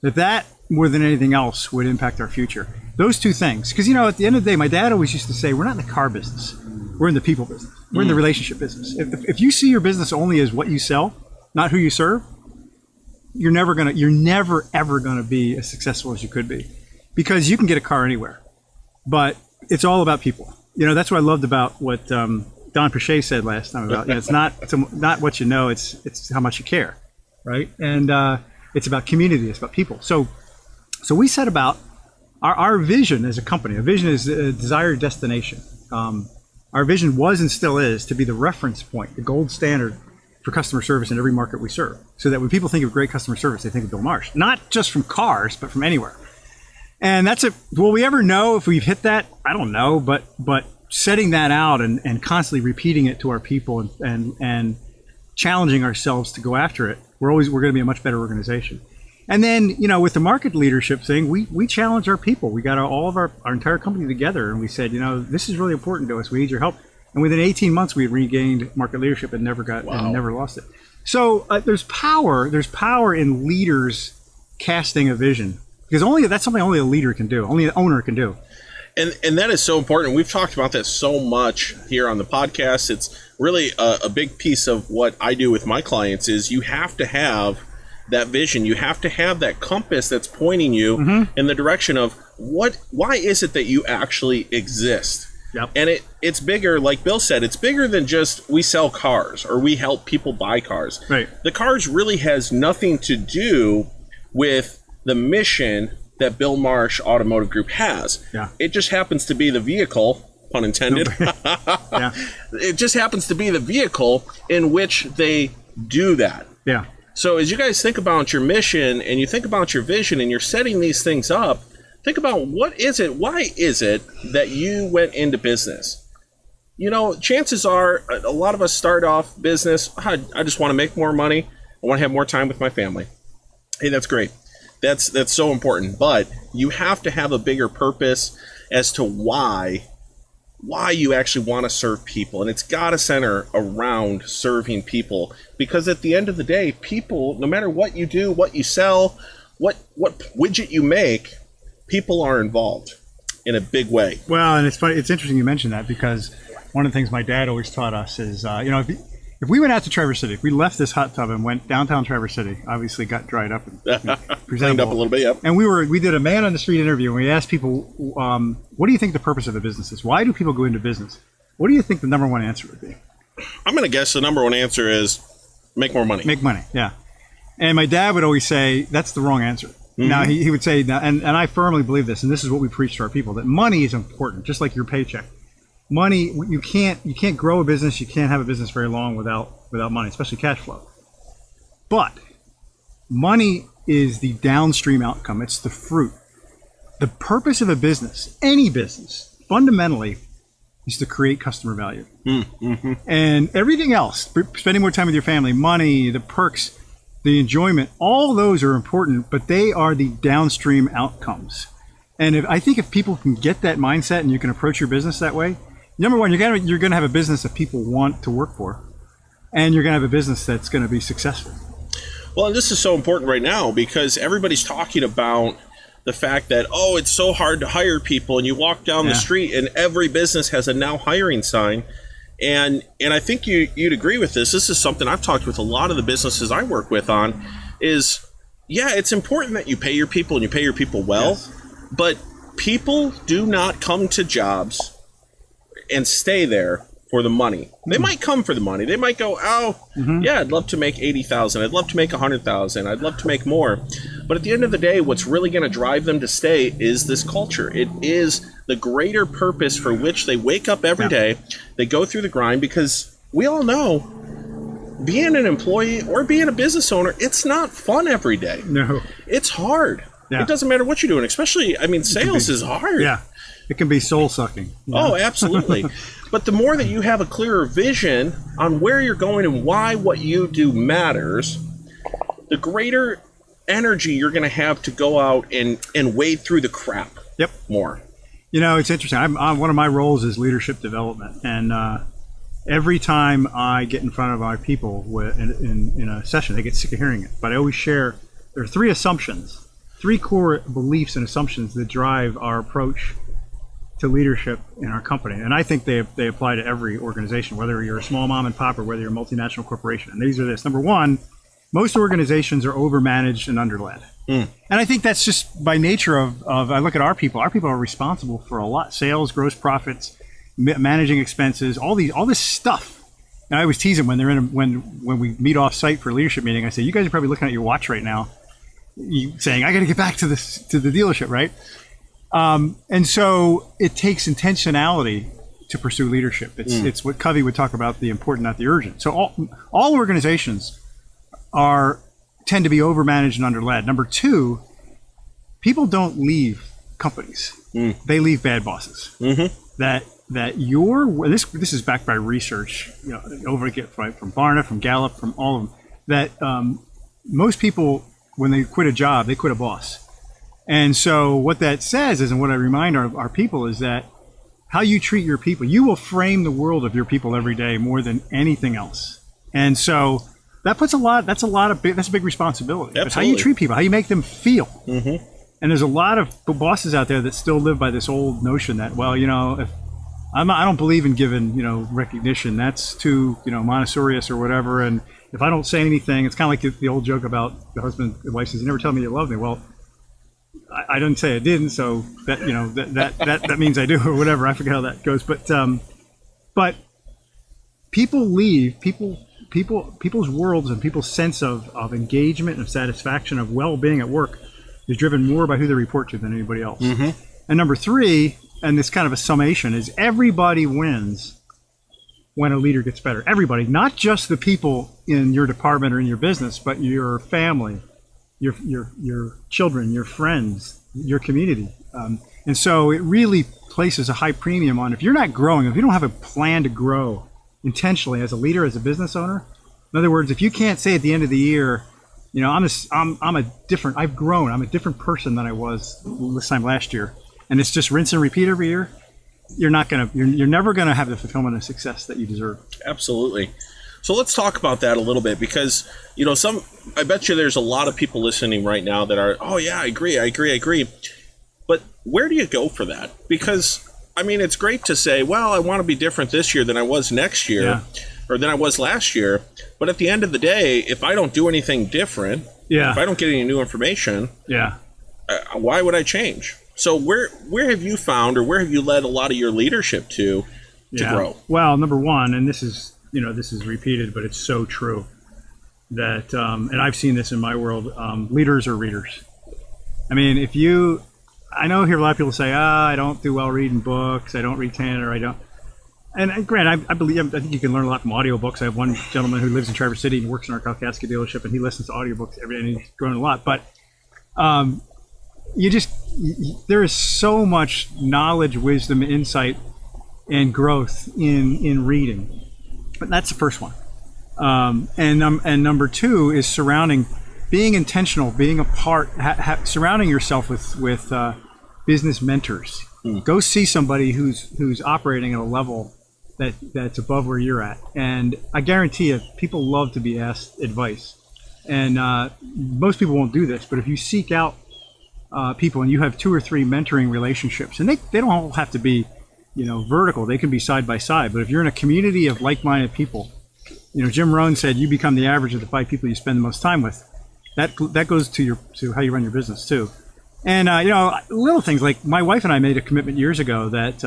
that more than anything else would impact our future. Those two things. Because, at the end of the day, my dad always used to say, we're not in the car business. We're in the people business. We're in the relationship business. If you see your business only as what you sell, not who you serve, you're never ever gonna be as successful as you could be. Because you can get a car anywhere. But it's all about people. That's what I loved about what Don Pichet said last time about, it's not what you know, it's how much you care, right? And it's about community, it's about people. So we set about our vision as a company. A vision is a desired destination. Our vision was and still is to be the reference point, the gold standard for customer service in every market we serve. So that when people think of great customer service, they think of Bill Marsh, not just from cars, but from anywhere. And that's it. Will we ever know if we've hit that? I don't know, but setting that out and constantly repeating it to our people and challenging ourselves to go after it, we're going to be a much better organization. And then, with the market leadership thing, we challenge our people. We got all of our entire company together, and we said, this is really important to us. We need your help. And within 18 months, we had regained market leadership and never lost it. So there's power in leaders casting a vision, because that's something only a leader can do, only an owner can do. And that is so important. We've talked about that so much here on the podcast. It's really a big piece of what I do with my clients is you have to have that vision. You have to have that compass that's pointing you in the direction of why is it that you actually exist? Yep. And it's bigger, like Bill said, it's bigger than just we sell cars or we help people buy cars. Right. The cars really has nothing to do with the mission that Bill Marsh Automotive Group has. Yeah. It just happens to be the vehicle, pun intended. Yeah. It just happens to be the vehicle in which they do that. Yeah. So as you guys think about your mission and you think about your vision and you're setting these things up, think about why is it that you went into business? chances are a lot of us start off business. I just want to make more money. I want to have more time with my family. Hey, that's great. That's so important. But you have to have a bigger purpose as to why you actually want to serve people. And it's got to center around serving people. Because at the end of the day, people, no matter what you do, what you sell, what widget you make, people are involved in a big way. Well, and it's funny. It's interesting you mentioned that, because one of the things my dad always taught us is, if we went out to Traverse City, if we left this hot tub and went downtown Traverse City, obviously got dried up and cleaned up a little bit, yep. And we did a man on the street interview, and we asked people, what do you think the purpose of a business is? Why do people go into business? What do you think the number one answer would be? I'm going to guess the number one answer is make more money. Make money, yeah. And my dad would always say, that's the wrong answer. Mm-hmm. Now, he would say, and I firmly believe this, and this is what we preach to our people, that money is important, just like your paycheck. Money, you can't grow a business, you can't have a business very long without money, especially cash flow. But money is the downstream outcome. It's the fruit. The purpose of a business, any business, fundamentally, is to create customer value. Mm-hmm. And everything else, spending more time with your family, money, the perks, the enjoyment, all those are important, but they are the downstream outcomes. And I think if people can get that mindset and you can approach your business that way, number one, you're going to have a business that people want to work for, and you're going to have a business that's going to be successful. Well, and this is so important right now because everybody's talking about the fact that, it's so hard to hire people, and you walk down the street and every business has a now hiring sign. And I think you'd agree with this. This is something I've talked with a lot of the businesses I work with on is, it's important that you pay your people and you pay your people well, but people do not come to jobs and stay there for the money. They might come for the money. They might go, I'd love to make $80,000. I'd love to make $100,000. I'd love to make more. But at the end of the day, what's really going to drive them to stay is this culture. It is the greater purpose for which they wake up every day. They go through the grind, because we all know being an employee or being a business owner, it's not fun every day. No. It's hard. Yeah. It doesn't matter what you're doing, especially, sales is hard. Yeah. It can be soul-sucking. Oh, absolutely. But the more that you have a clearer vision on where you're going and why what you do matters, the greater energy you're going to have to go out and wade through the crap more. It's interesting. One of my roles is leadership development. And every time I get in front of our people in a session, they get sick of hearing it. But I always share, there are three core beliefs and assumptions that drive our approach to leadership in our company. And I think they apply to every organization, whether you're a small mom and pop or whether you're a multinational corporation. And these are this. Number one, most organizations are overmanaged and underled. And I think that's just by nature of I look at our people. Our people are responsible for a lot: sales, gross profits, managing expenses, all this stuff. And I always tease them when they're when we meet off site for a leadership meeting. I say, you guys are probably looking at your watch right now, saying, I got to get back to the dealership, right? And so it takes intentionality to pursue leadership. It's what Covey would talk about, the important, not the urgent. So all organizations tend to be overmanaged and underled. Number two, people don't leave companies. They leave bad bosses. Mm-hmm. This is backed by research, from Barna, from Gallup, from all of them, that most people, when they quit a job, they quit a boss. And so what that says is, and what I remind our people is that how you treat your people, you will frame the world of your people every day more than anything else. And so that's a big responsibility. But how you treat people, how you make them feel. Mm-hmm. And there's a lot of bosses out there that still live by this old notion that, if I don't believe in giving, recognition. That's too, Montessorious or whatever. And if I don't say anything, it's kind of like the old joke about the husband and wife says, "You never tell me you love me." Well, I didn't say I didn't, so that that means I do, or whatever. I forget how that goes. But people leave people's worlds and people's sense of engagement and satisfaction, of well-being at work, is driven more by who they report to than anybody else. Mm-hmm. And number three, and this kind of a summation, is everybody wins when a leader gets better. Everybody, not just the people in your department or in your business, but your family, your children, your friends, your community. And And so it really places a high premium on if you're not growing, if you don't have a plan to grow intentionally as a leader, as a business owner. In other words, if you can't say at the end of the year, you know, I've grown, I'm a different person than I was this time last year, and it's just rinse and repeat every year, you're never gonna have the fulfillment and success that you deserve. Absolutely. So let's talk about that a little bit, because, you know, I bet you there's a lot of people listening right now that are, oh yeah, I agree. But where do you go for that? Because, I mean, it's great to say, well, I want to be different this year than I was next year, or than I was last year. But at the end of the day, if I don't do anything different, if I don't get any new information, why would I change? So where have you found, or where have you led a lot of your leadership to grow? Well, number one, and this is repeated, but it's so true, that, and I've seen this in my world, leaders are readers. I mean, I know hear a lot of people say, I don't do well reading books, I don't read 10, or I don't. And granted, I think you can learn a lot from audiobooks. I have one gentleman who lives in Traverse City and works in our Kalkaska dealership, and he listens to audiobooks every day, and he's grown a lot. But there is so much knowledge, wisdom, insight, and growth in reading. But that's the first one. And number two is being intentional, being a part, surrounding yourself with business mentors. Go see somebody who's operating at a level that's above where you're at. And I guarantee you, people love to be asked advice. And most people won't do this, but if you seek out people and you have 2 or 3 mentoring relationships, and they don't all have to be, you know, vertical, they can be side by side. But if you're in a community of like-minded people, you know, Jim Rohn said you become the average of the 5 people you spend the most time with. That goes to how you run your business too. And you know, little things like my wife and I made a commitment years ago that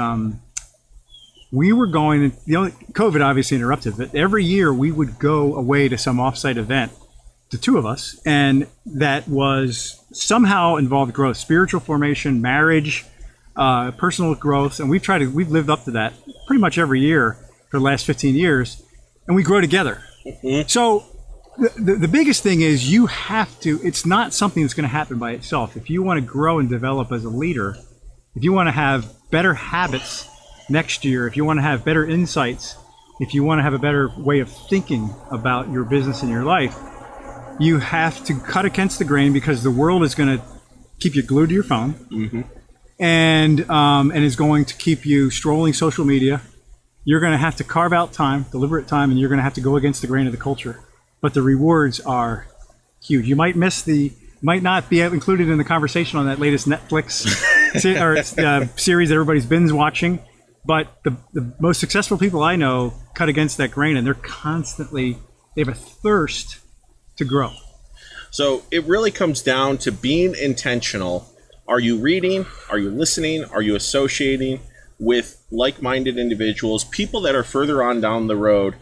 we were going. COVID obviously interrupted, but every year we would go away to some offsite event, the 2 of us, and that was somehow involved growth, spiritual formation, marriage, personal growth, and we've lived up to that pretty much every year for the last 15 years, and we grow together. So the biggest thing is you have to, it's not something that's going to happen by itself. If you want to grow and develop as a leader, if you want to have better habits next year, if you want to have better insights, if you want to have a better way of thinking about your business and your life, you have to cut against the grain, because the world is going to keep you glued to your phone, and is going to keep you strolling social media. You're going to have to carve out time, deliberate time, and you're going to have to go against the grain of the culture. But the rewards are huge. You might might not be included in the conversation on that latest Netflix series that everybody's binge watching. But the most successful people I know cut against that grain, and they have a thirst to grow. So it really comes down to being intentional. Are you reading? Are you listening? Are you associating with like-minded individuals, people that are further on down the road?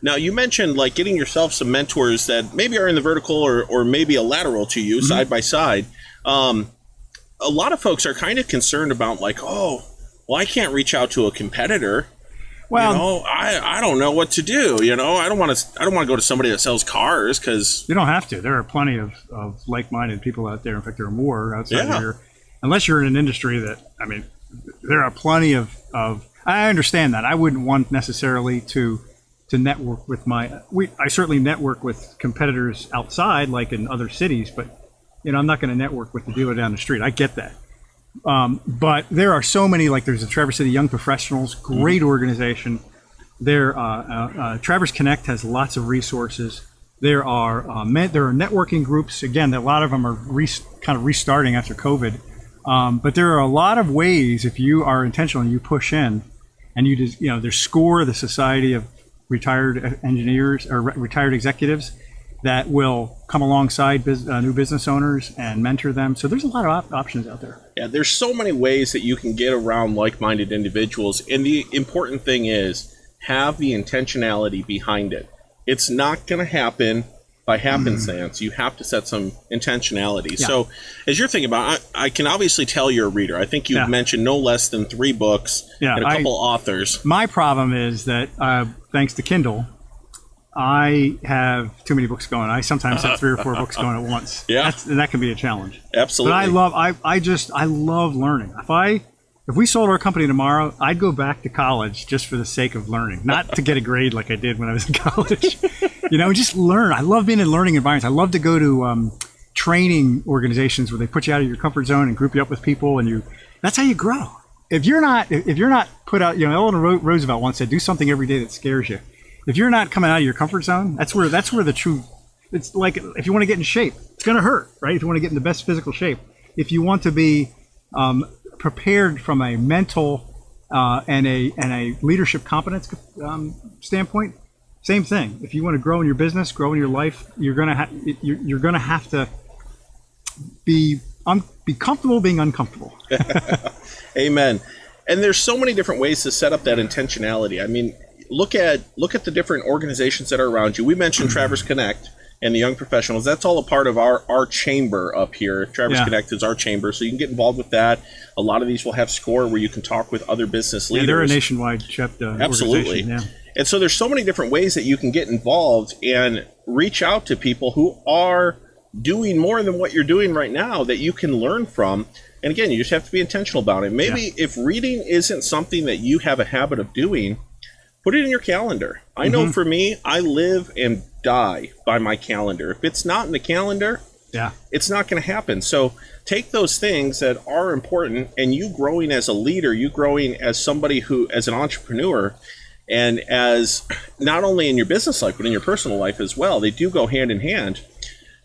Now, you mentioned like getting yourself some mentors that maybe are in the vertical or maybe a lateral to you, side by side. A lot of folks are kind of concerned about like, oh, well, I can't reach out to a competitor. Well, you know, I don't know what to do. You know, I don't want to go to somebody that sells cars, because you don't have to. There are plenty of like-minded people out there. In fact, there are more outside of here. Unless you're in an industry that, I mean, there are plenty of I understand that. I wouldn't want necessarily to network with I certainly network with competitors outside, like in other cities, but you know, I'm not going to network with the dealer down the street. I get that. But there are so many, like there's the Traverse City Young Professionals, great organization. Traverse Connect has lots of resources. There are networking groups. Again, a lot of them are kind of restarting after COVID. But there are a lot of ways, if you are intentional and you push in, and you just, you know, there's SCORE, the Society of Retired Engineers or Retired Executives, that will come alongside new business owners and mentor them. So there's a lot of options out there. Yeah, there's so many ways that you can get around like-minded individuals. And the important thing is have the intentionality behind it. It's not going to happen by happenstance. You have to set some intentionality. Yeah. So as you're thinking about it, I can obviously tell you're a reader. I think you've mentioned no less than 3 books and a couple authors. My problem is that thanks to Kindle, I have too many books going. I sometimes have 3 or 4 books going at once. Yeah. And that can be a challenge. Absolutely. But I love learning. If we sold our company tomorrow, I'd go back to college just for the sake of learning, not to get a grade like I did when I was in college. Just learn. I love being in learning environments. I love to go to training organizations where they put you out of your comfort zone and group you up with people, and that's how you grow. If you're not put out, Eleanor Roosevelt once said, do something every day that scares you. If you're not coming out of your comfort zone, that's where the true, it's like if you want to get in shape, it's going to hurt, right? If you want to get in the best physical shape, if you want to be prepared from a mental and a leadership competence standpoint, same thing. If you want to grow in your business, grow in your life, you're gonna have to be comfortable being uncomfortable. Amen. And there's so many different ways to set up that intentionality. I mean, look at the different organizations that are around you. We mentioned Traverse Connect and the young professionals. That's all a part of our chamber up here. Traverse Connect is our chamber, so you can get involved with that. A lot of these will have SCORE where you can talk with other business leaders. They're a nationwide chapter. Absolutely. Yeah. And so there's so many different ways that you can get involved and reach out to people who are doing more than what you're doing right now that you can learn from. And again, you just have to be intentional about it. Maybe if reading isn't something that you have a habit of doing, put it in your calendar. I know for me, I live and die by my calendar. If it's not in the calendar, it's not going to happen. So take those things that are important, and you growing as a leader, you growing as somebody who, as an entrepreneur, and as not only in your business life, but in your personal life as well, they do go hand in hand.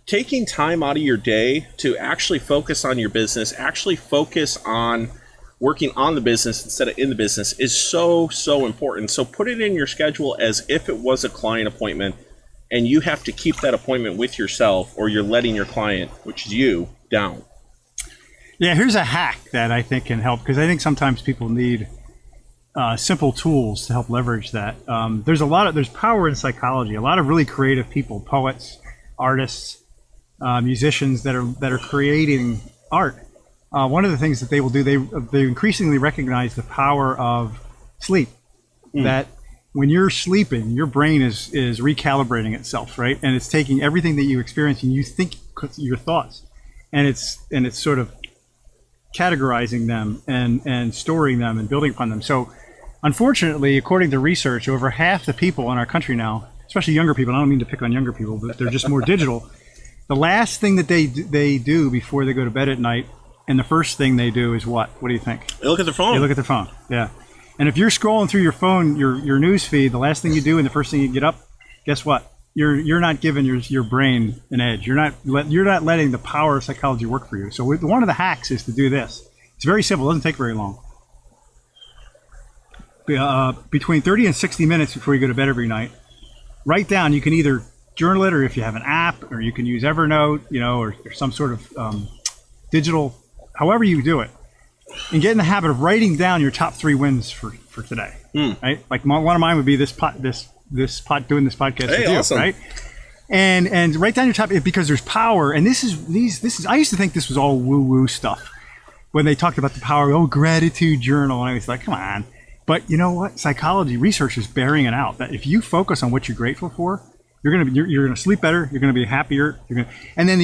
Taking time out of your day to actually focus on your business, actually focus on working on the business instead of in the business is so, so important. So put it in your schedule as if it was a client appointment, and you have to keep that appointment with yourself, or you're letting your client, which is you, down. Yeah, here's a hack that I think can help, because I think sometimes people need simple tools to help leverage that. There's power in psychology. A lot of really creative people, poets, artists, musicians that are creating art. One of the things that they will do, they increasingly recognize the power of sleep. That when you're sleeping, your brain is recalibrating itself, right? And it's taking everything that you experience and you think your thoughts, and it's sort of categorizing them and storing them and building upon them. So unfortunately, according to research, over half the people in our country now, especially younger people, I don't mean to pick on younger people, but they're just more digital. The last thing that they do before they go to bed at night, and the first thing they do is what? What do you think? They look at their phone. They look at their phone, yeah. And if you're scrolling through your phone, your news feed, the last thing you do and the first thing you get up, guess what? You're not giving your brain an edge. You're not letting the power of psychology work for you. So one of the hacks is to do this. It's very simple. It doesn't take very long. Between 30 and 60 minutes before you go to bed every night, write down. You can either journal it, or if you have an app, or you can use Evernote, or some sort of digital, however you do it, and get in the habit of writing down your top 3 wins for today. Right? Like one of mine would be this doing this podcast with you, awesome. right? And write down your top, because there's power. And this is I used to think this was all woo-woo stuff when they talked about the power of gratitude journal, and I was like, come on. But you know what? Psychology research is bearing it out, that if you focus on what you're grateful for, you're gonna sleep better. You're gonna be happier. And then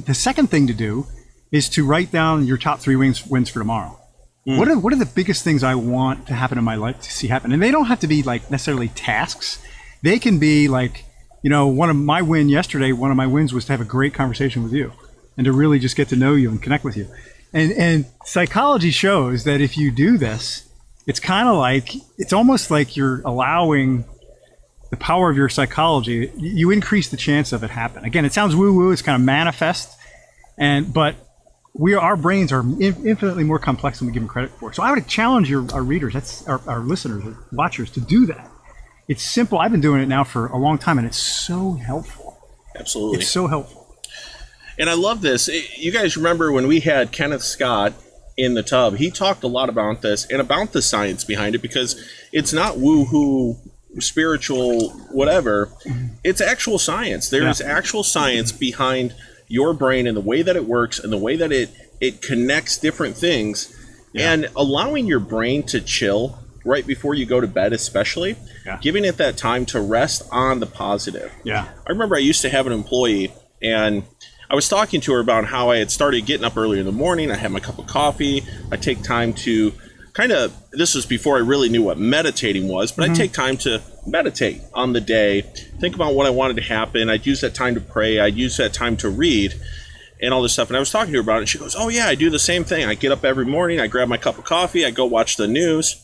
the second thing to do is to write down your top 3 wins for tomorrow. What are the biggest things I want to happen in my life, to see happen? And they don't have to be like necessarily tasks. They can be like, one of my wins was to have a great conversation with you, and to really just get to know you and connect with you. And psychology shows that if you do this, it's almost like you're allowing the power of your psychology. You increase the chance of it happen. Again, it sounds woo-woo. It's kind of manifest, but our brains are infinitely more complex than we give them credit for. So I would challenge our readers, that's our listeners, our watchers, to do that. It's simple. I've been doing it now for a long time, and it's so helpful. Absolutely. It's so helpful. And I love this. You guys remember when we had Kenneth Scott in the Tub? He talked a lot about this and about the science behind it, because it's not woo-hoo, spiritual, whatever. It's actual science. There is actual science behind your brain and the way that it works and the way that it connects different things, and allowing your brain to chill, right before you go to bed, especially, giving it that time to rest on the positive. Yeah. I remember I used to have an employee, and I was talking to her about how I had started getting up early in the morning. I had my cup of coffee. I take time to this was before I really knew what meditating was, but I take time to meditate on the day, think about what I wanted to happen. I'd use that time to pray. I'd use that time to read and all this stuff. And I was talking to her about it, and she goes, oh yeah, I do the same thing. I get up every morning. I grab my cup of coffee. I go watch the news.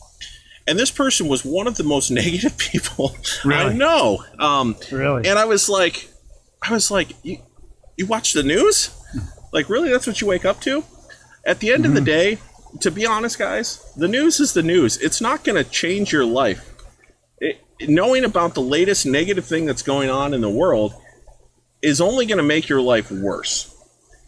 And this person was one of the most negative people I know. Really? And I was like, you watch the news? Like, really? That's what you wake up to? At the end of the day, to be honest, guys, the news is the news. It's not going to change your life. Knowing about the latest negative thing that's going on in the world is only going to make your life worse.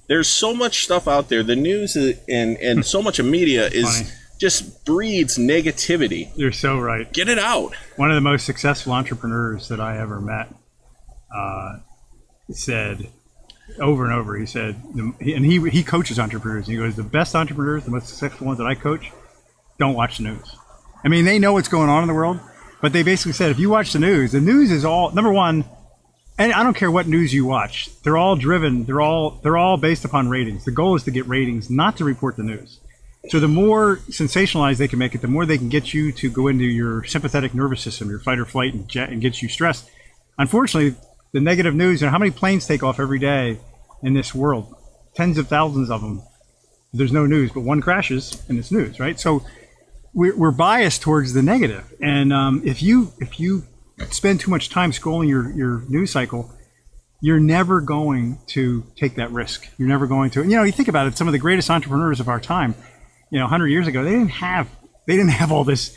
There's so much stuff out there. The news and so much of media is just breeds negativity. You're so right. Get it out. One of the most successful entrepreneurs that I ever met said over and over, he said, and he coaches entrepreneurs, and he goes, the best entrepreneurs, the most successful ones that I coach, don't watch the news. I mean, they know what's going on in the world, but they basically said, if you watch the news is all, number one, and I don't care what news you watch, they're all driven, they're all based upon ratings. The goal is to get ratings, not to report the news. So the more sensationalized they can make it, the more they can get you to go into your sympathetic nervous system, your fight or flight, and get you stressed. Unfortunately, the negative news, how many planes take off every day in this world? Tens of thousands of them. There's no news, but one crashes and it's news, right? So we're biased towards the negative. And if you spend too much time scrolling your news cycle, you're never going to take that risk. You're never going to. You think about it, some of the greatest entrepreneurs of our time, 100 years ago, they didn't have all this,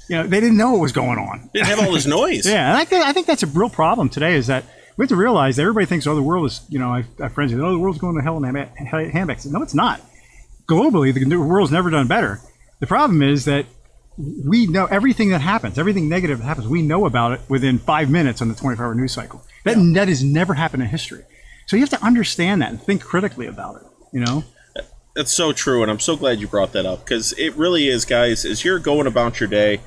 they didn't know what was going on. They didn't have all this noise. Yeah, and I think that's a real problem today, is that we have to realize that everybody thinks, the world is, I have friends who say, the world's going to hell in handbags. No, it's not. Globally, the world's never done better. The problem is that we know everything that happens, everything negative that happens, we know about it within 5 minutes on the 24-hour news cycle. That has never happened in history. So you have to understand that and think critically about it, That's so true, and I'm so glad you brought that up, because it really is, guys, as you're going about your day,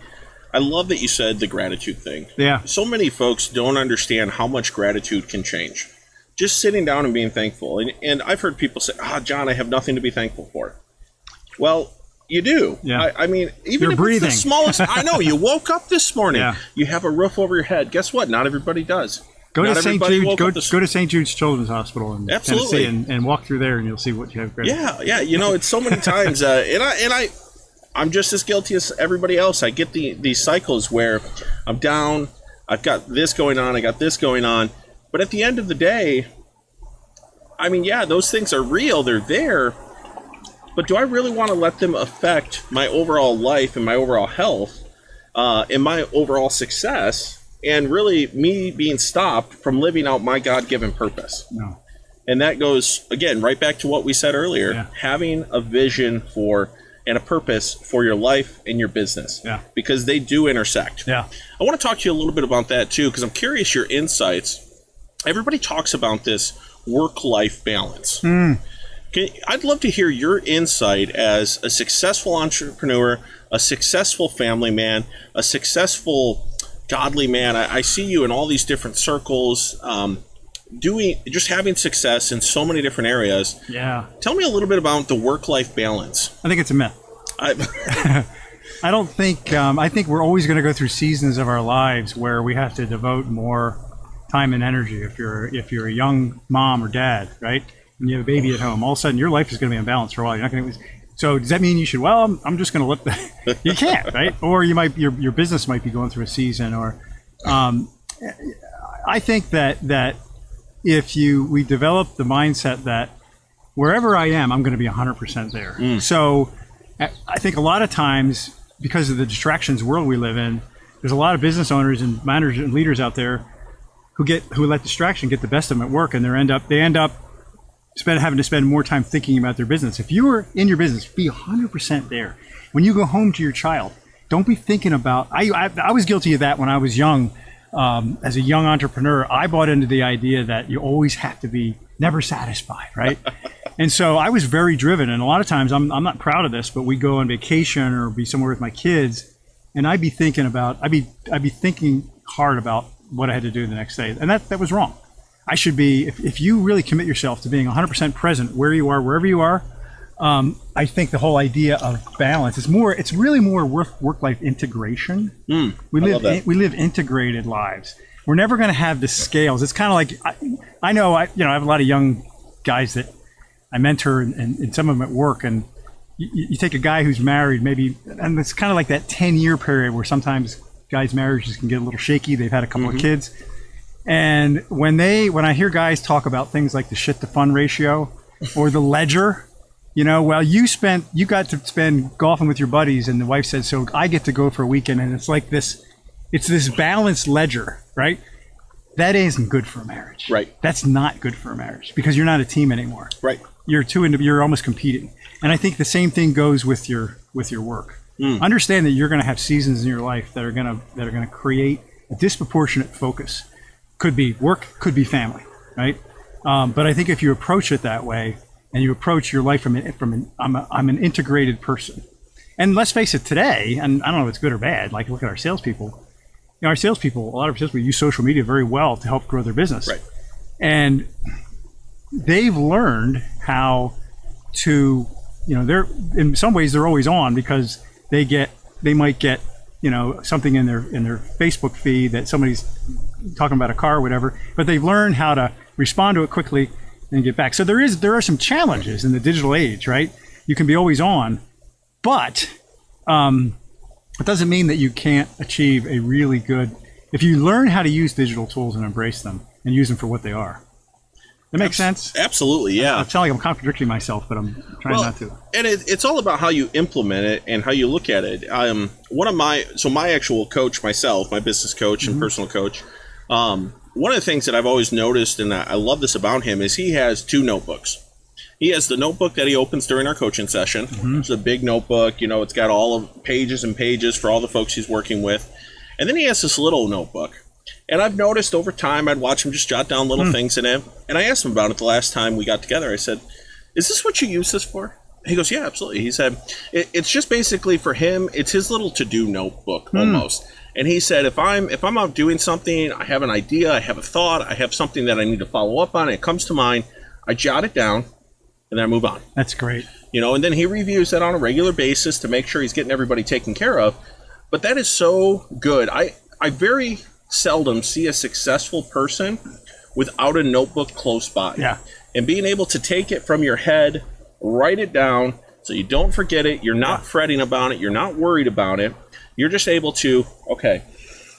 I love that you said the gratitude thing. Yeah. So many folks don't understand how much gratitude can change. Just sitting down and being thankful. And I've heard people say, John, I have nothing to be thankful for. Well, you do. Yeah. I mean, even You're if breathing. it's the smallest, I know, you woke up this morning. Yeah. You have a roof over your head. Guess what? Not everybody does. Go Not to St. everybody Jude. woke up Go to St. Jude's Children's Hospital in Absolutely. Tennessee and walk through there, and you'll see what you have. Yeah. It's so many times, I'm just as guilty as everybody else. I get these cycles where I'm down. I've got this going on. I got this going on. But at the end of the day, I mean, those things are real. They're there. But do I really want to let them affect my overall life and my overall health and my overall success? And really me being stopped from living out my God-given purpose. No. And that goes, again, right back to what we said earlier, having a vision for and a purpose for your life and your business. Yeah. Because they do intersect. Yeah. I want to talk to you a little bit about that too, because I'm curious your insights. Everybody talks about this work-life balance. I'd love to hear your insight as a successful entrepreneur, a successful family man, a successful godly man. I see you in all these different circles, having success in so many different areas. Yeah. Tell me a little bit about the work-life balance. I think it's a myth. I don't think. I think we're always going to go through seasons of our lives where we have to devote more time and energy. If you're a young mom or dad, right, and you have a baby at home, all of a sudden your life is going to be unbalanced for a while. You're not going to. So does that mean you should? Well, I'm just going to let you can't, right? Or you might your business might be going through a season. Or I think that if we develop the mindset that wherever I am, I'm going to be 100% there. So I think a lot of times, because of the distractions world we live in, there's a lot of business owners and managers and leaders out there who let distraction get the best of them at work, and they end up having to spend more time thinking about their business. If you are in your business, be 100% there. When you go home to your child, don't be thinking about. I was guilty of that when I was young. As a young entrepreneur, I bought into the idea that you always have to be never satisfied, right? And so I was very driven. And a lot of times, I'm not proud of this, but we go on vacation or be somewhere with my kids, and I'd be thinking hard about what I had to do the next day, and that was wrong. I should be, if you really commit yourself to being 100% present where you are, wherever you are, I think the whole idea of balance is it's really more work-life integration. We live integrated lives. We're never going to have the scales. It's kind of like, I have a lot of young guys that I mentor, and some of them at work, and you take a guy who's married maybe, and it's kind of like that 10-year period where sometimes guys' marriages can get a little shaky. They've had a couple of kids. And when I hear guys talk about things like the shit to fun ratio or the ledger, you got to spend golfing with your buddies, and the wife said, so I get to go for a weekend, and it's like this balanced ledger, right? That isn't good for a marriage. Right. That's not good for a marriage because you're not a team anymore. Right. You're almost competing. And I think the same thing goes with your work. Understand that you're going to have seasons in your life that are going to create a disproportionate focus. Could be work, could be family, right? But I think if you approach it that way, and you approach your life I'm an integrated person. And let's face it, today, and I don't know if it's good or bad, like look at our salespeople. A lot of our salespeople use social media very well to help grow their business. Right. And they've learned how to, they're in some ways they're always on because they might get, something in their Facebook feed that somebody's talking about a car or whatever, but they've learned how to respond to it quickly and get back. So there are some challenges in the digital age, right? You can be always on, but it doesn't mean that you can't achieve a really good, if you learn how to use digital tools and embrace them and use them for what they are. That makes sense? Absolutely, yeah. I'm telling you, I'm contradicting myself, but I'm trying not to. And it's all about how you implement it and how you look at it. My actual coach myself, my business coach and personal coach, one of the things that I've always noticed, and I love this about him, is he has 2 notebooks. He has the notebook that he opens during our coaching session. It's a big notebook, it's got all of pages and pages for all the folks he's working with. And then he has this little notebook. And I've noticed over time, I'd watch him just jot down little things in it. And I asked him about it the last time we got together. I said, is this what you use this for? He goes, yeah, absolutely. He said, it's just basically for him, it's his little to-do notebook almost. And he said, if I'm out doing something, I have an idea, I have a thought, I have something that I need to follow up on, it comes to mind, I jot it down, and then I move on. That's great. And then he reviews that on a regular basis to make sure he's getting everybody taken care of. But that is so good. I very seldom see a successful person without a notebook close by. Yeah. And being able to take it from your head, write it down so you don't forget it, you're not fretting about it, you're not worried about it. You're just able to,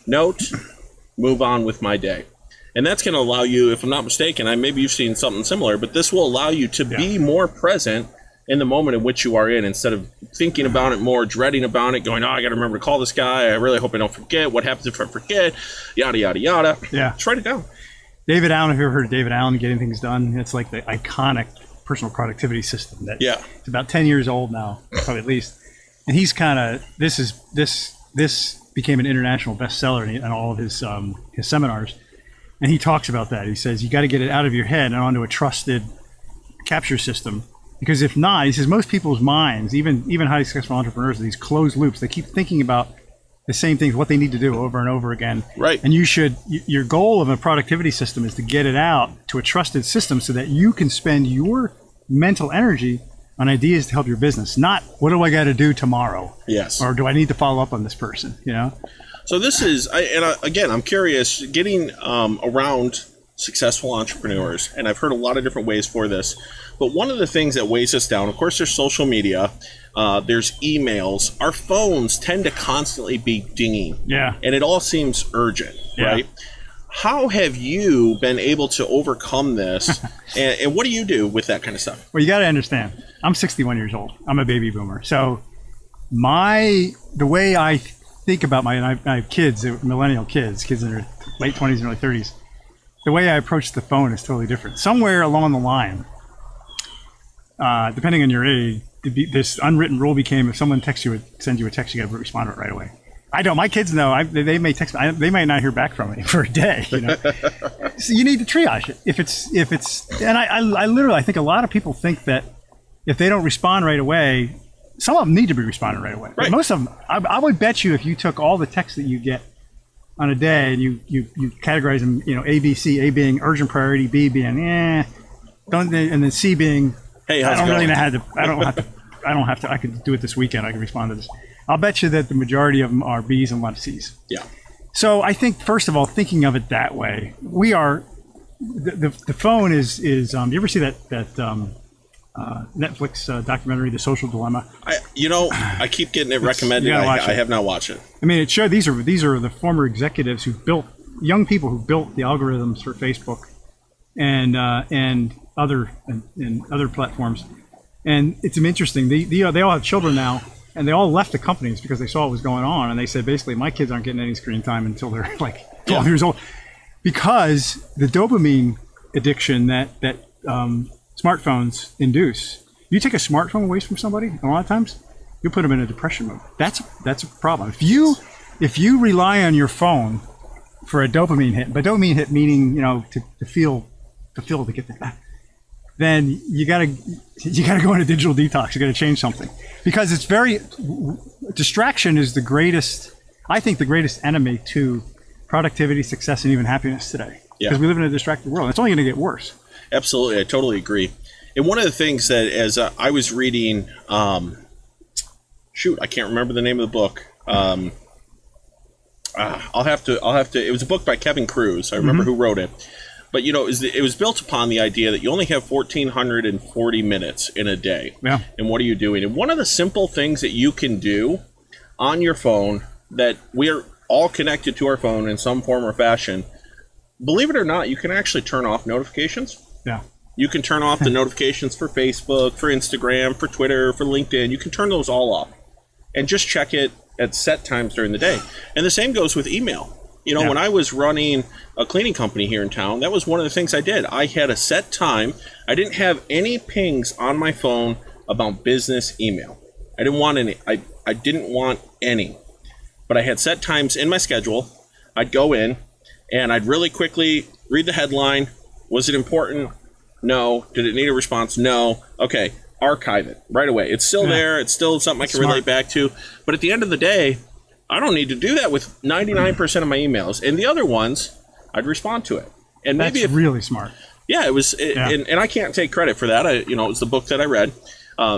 note, move on with my day. And that's going to allow you, if I'm not mistaken, maybe you've seen something similar, but this will allow you to be more present in the moment in which you are in, instead of thinking about it more, dreading about it, going, I got to remember to call this guy. I really hope I don't forget. What happens if I forget? Yada, yada, yada. Yeah. Just write it down. David Allen, have you ever heard of David Allen getting things done? It's like the iconic personal productivity system. It's about 10 years old now, probably at least. And he's kind of, this became an international bestseller in all of his seminars. And he talks about that. He says, you got to get it out of your head and onto a trusted capture system. Because if not, he says, most people's minds, even highly successful entrepreneurs, are these closed loops. They keep thinking about the same things, what they need to do over and over again. Right. And your goal of a productivity system is to get it out to a trusted system so that you can spend your mental energy on ideas to help your business, not what do I got to do tomorrow? Yes. Or do I need to follow up on this person? So this is, again, I'm curious, getting around successful entrepreneurs, and I've heard a lot of different ways for this, but one of the things that weighs us down, of course, there's social media, there's emails, our phones tend to constantly be dinging. Yeah. And it all seems urgent, right? How have you been able to overcome this, and what do you do with that kind of stuff? Well, you got to understand, I'm 61 years old. I'm a baby boomer. So the way I think about I have kids, millennial kids in their late 20s and early 30s. The way I approach the phone is totally different. Somewhere along the line, depending on your age, this unwritten rule became, if someone sends you a text, you got to respond to it right away. I don't. My kids know. They may text me. They might not hear back from me for a day. So you need to triage it. If it's, and I literally, I think a lot of people think that if they don't respond right away, some of them need to be responded right away. But most of them, I would bet you if you took all the texts that you get on a day and you categorize them, A, B, C, A being urgent priority, B being don't, and then C being hey, I don't really know how to. I don't have to. I could do it this weekend. I can respond to this. I'll bet you that the majority of them are B's and a lot of C's. Yeah. So I think first of all, thinking of it that way, we are the phone is. You ever see that Netflix documentary, The Social Dilemma? I keep getting it recommended. I have not watched it. I mean, it showed these are the former executives who built young people who built the algorithms for Facebook and other platforms. And it's interesting. They all have children now, and they all left the companies because they saw what was going on. And they said, basically, my kids aren't getting any screen time until they're like 12 years old. Because the dopamine addiction that smartphones induce. You take a smartphone away from somebody, a lot of times, you put them in a depression mode. That's a problem. If you rely on your phone for a dopamine hit, but dopamine hit meaning, to feel to get that, then you gotta go into digital detox. You gotta change something, because it's distraction is the greatest enemy to productivity, success, and even happiness today. Because we live in a distracted world. It's only going to get worse. Absolutely, I totally agree. And one of the things that, as I was reading, I can't remember the name of the book. I'll have to. It was a book by Kevin Kruse. I remember who wrote it. But it was built upon the idea that you only have 1,440 minutes in a day. Yeah. And what are you doing? And one of the simple things that you can do on your phone, that we are all connected to our phone in some form or fashion. Believe it or not, you can actually turn off notifications. Yeah. You can turn off the notifications for Facebook, for Instagram, for Twitter, for LinkedIn. You can turn those all off and just check it at set times during the day. And the same goes with email. When I was running a cleaning company here in town, that was one of the things I did. I had a set time. I didn't have any pings on my phone about business email. I didn't want any. I didn't want any. But I had set times in my schedule. I'd go in and I'd really quickly read the headline. Was it important? No. Did it need a response? No. Okay. Archive it right away. It's still there. It's still something I can relate back to. But at the end of the day, I don't need to do that with 99% of my emails. And the other ones, I'd respond to it. And maybe that's really smart. Yeah, it was. And I can't take credit for that. It was the book that I read.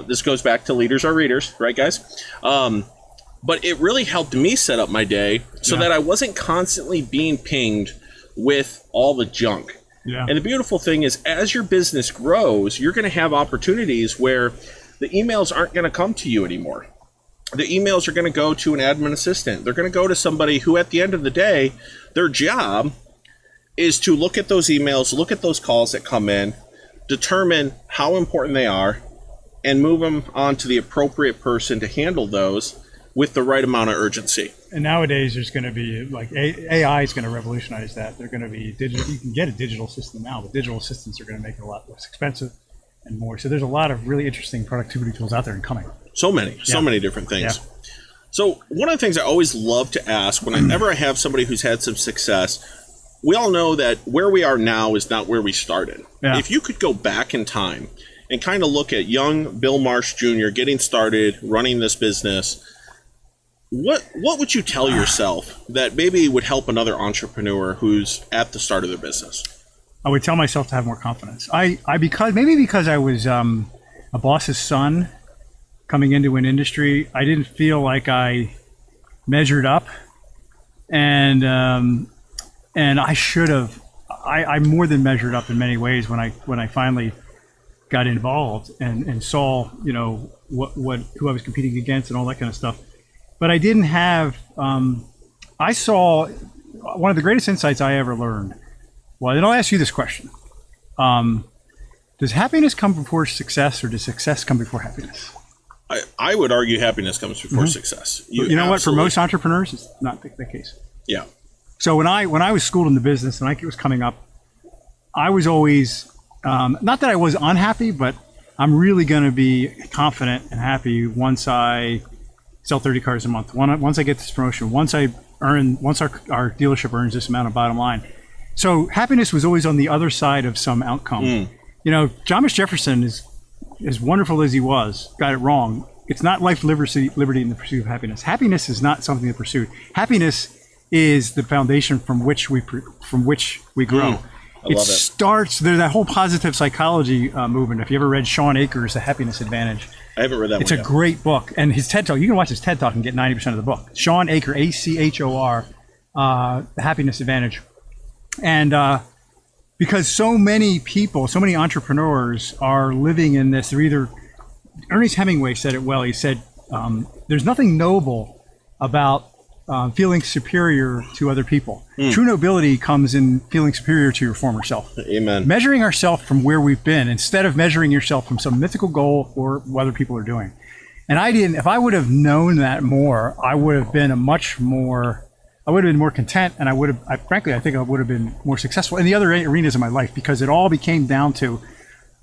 This goes back to leaders are readers, right, guys? But it really helped me set up my day so that I wasn't constantly being pinged with all the junk. Yeah. And the beautiful thing is, as your business grows, you're going to have opportunities where the emails aren't going to come to you anymore. The emails are going to go to an admin assistant. They're going to go to somebody who, at the end of the day, their job is to look at those emails, look at those calls that come in, determine how important they are, and move them on to the appropriate person to handle those with the right amount of urgency. And nowadays, there's going to be, like, AI is going to revolutionize that. They're going to be digital. You can get a digital assistant now, but digital assistants are going to make it a lot less expensive and more. So there's a lot of really interesting productivity tools out there and coming. So many different things. Yeah. So one of the things I always love to ask whenever I have somebody who's had some success, we all know that where we are now is not where we started. Yeah. If you could go back in time and kind of look at young Bill Marsh Jr. getting started, running this business, what would you tell yourself that maybe would help another entrepreneur who's at the start of their business? I would tell myself to have more confidence. Because I was a boss's son coming into an industry, I didn't feel like I measured up, and I should have. I more than measured up in many ways when I finally got involved and saw who I was competing against and all that kind of stuff. But I didn't have. I saw one of the greatest insights I ever learned. Well, then I'll ask you this question: does happiness come before success, or does success come before happiness? I would argue happiness comes before success. You know what? For most entrepreneurs, it's not the case. Yeah. So when I was schooled in the business and I was coming up, I was always not that I was unhappy, but I'm really going to be confident and happy once I sell 30 cars a month. Once I get this promotion, once our dealership earns this amount of bottom line. So happiness was always on the other side of some outcome. Thomas Jefferson is as wonderful as he was, got it wrong it's not life, liberty, in the pursuit of happiness. Happiness is not something to pursue. Happiness is the foundation from which we grow. It starts, there's that whole positive psychology movement. If you ever read Sean Akers' The Happiness Advantage. I haven't read that It's a great book. And his TED Talk, you can watch his TED Talk and get 90% of the book. Sean Akers, Achor, The Happiness Advantage. And because so many people, so many entrepreneurs are living in this, they're either, Ernest Hemingway said it well, he said, there's nothing noble about feeling superior to other people. True nobility comes in feeling superior to your former self. Amen. Measuring ourselves from where we've been instead of measuring yourself from some mythical goal or what other people are doing. And if I would have known that more, I would have been more content, and frankly, I think I would have been more successful in the other arenas of my life, because it all became down to,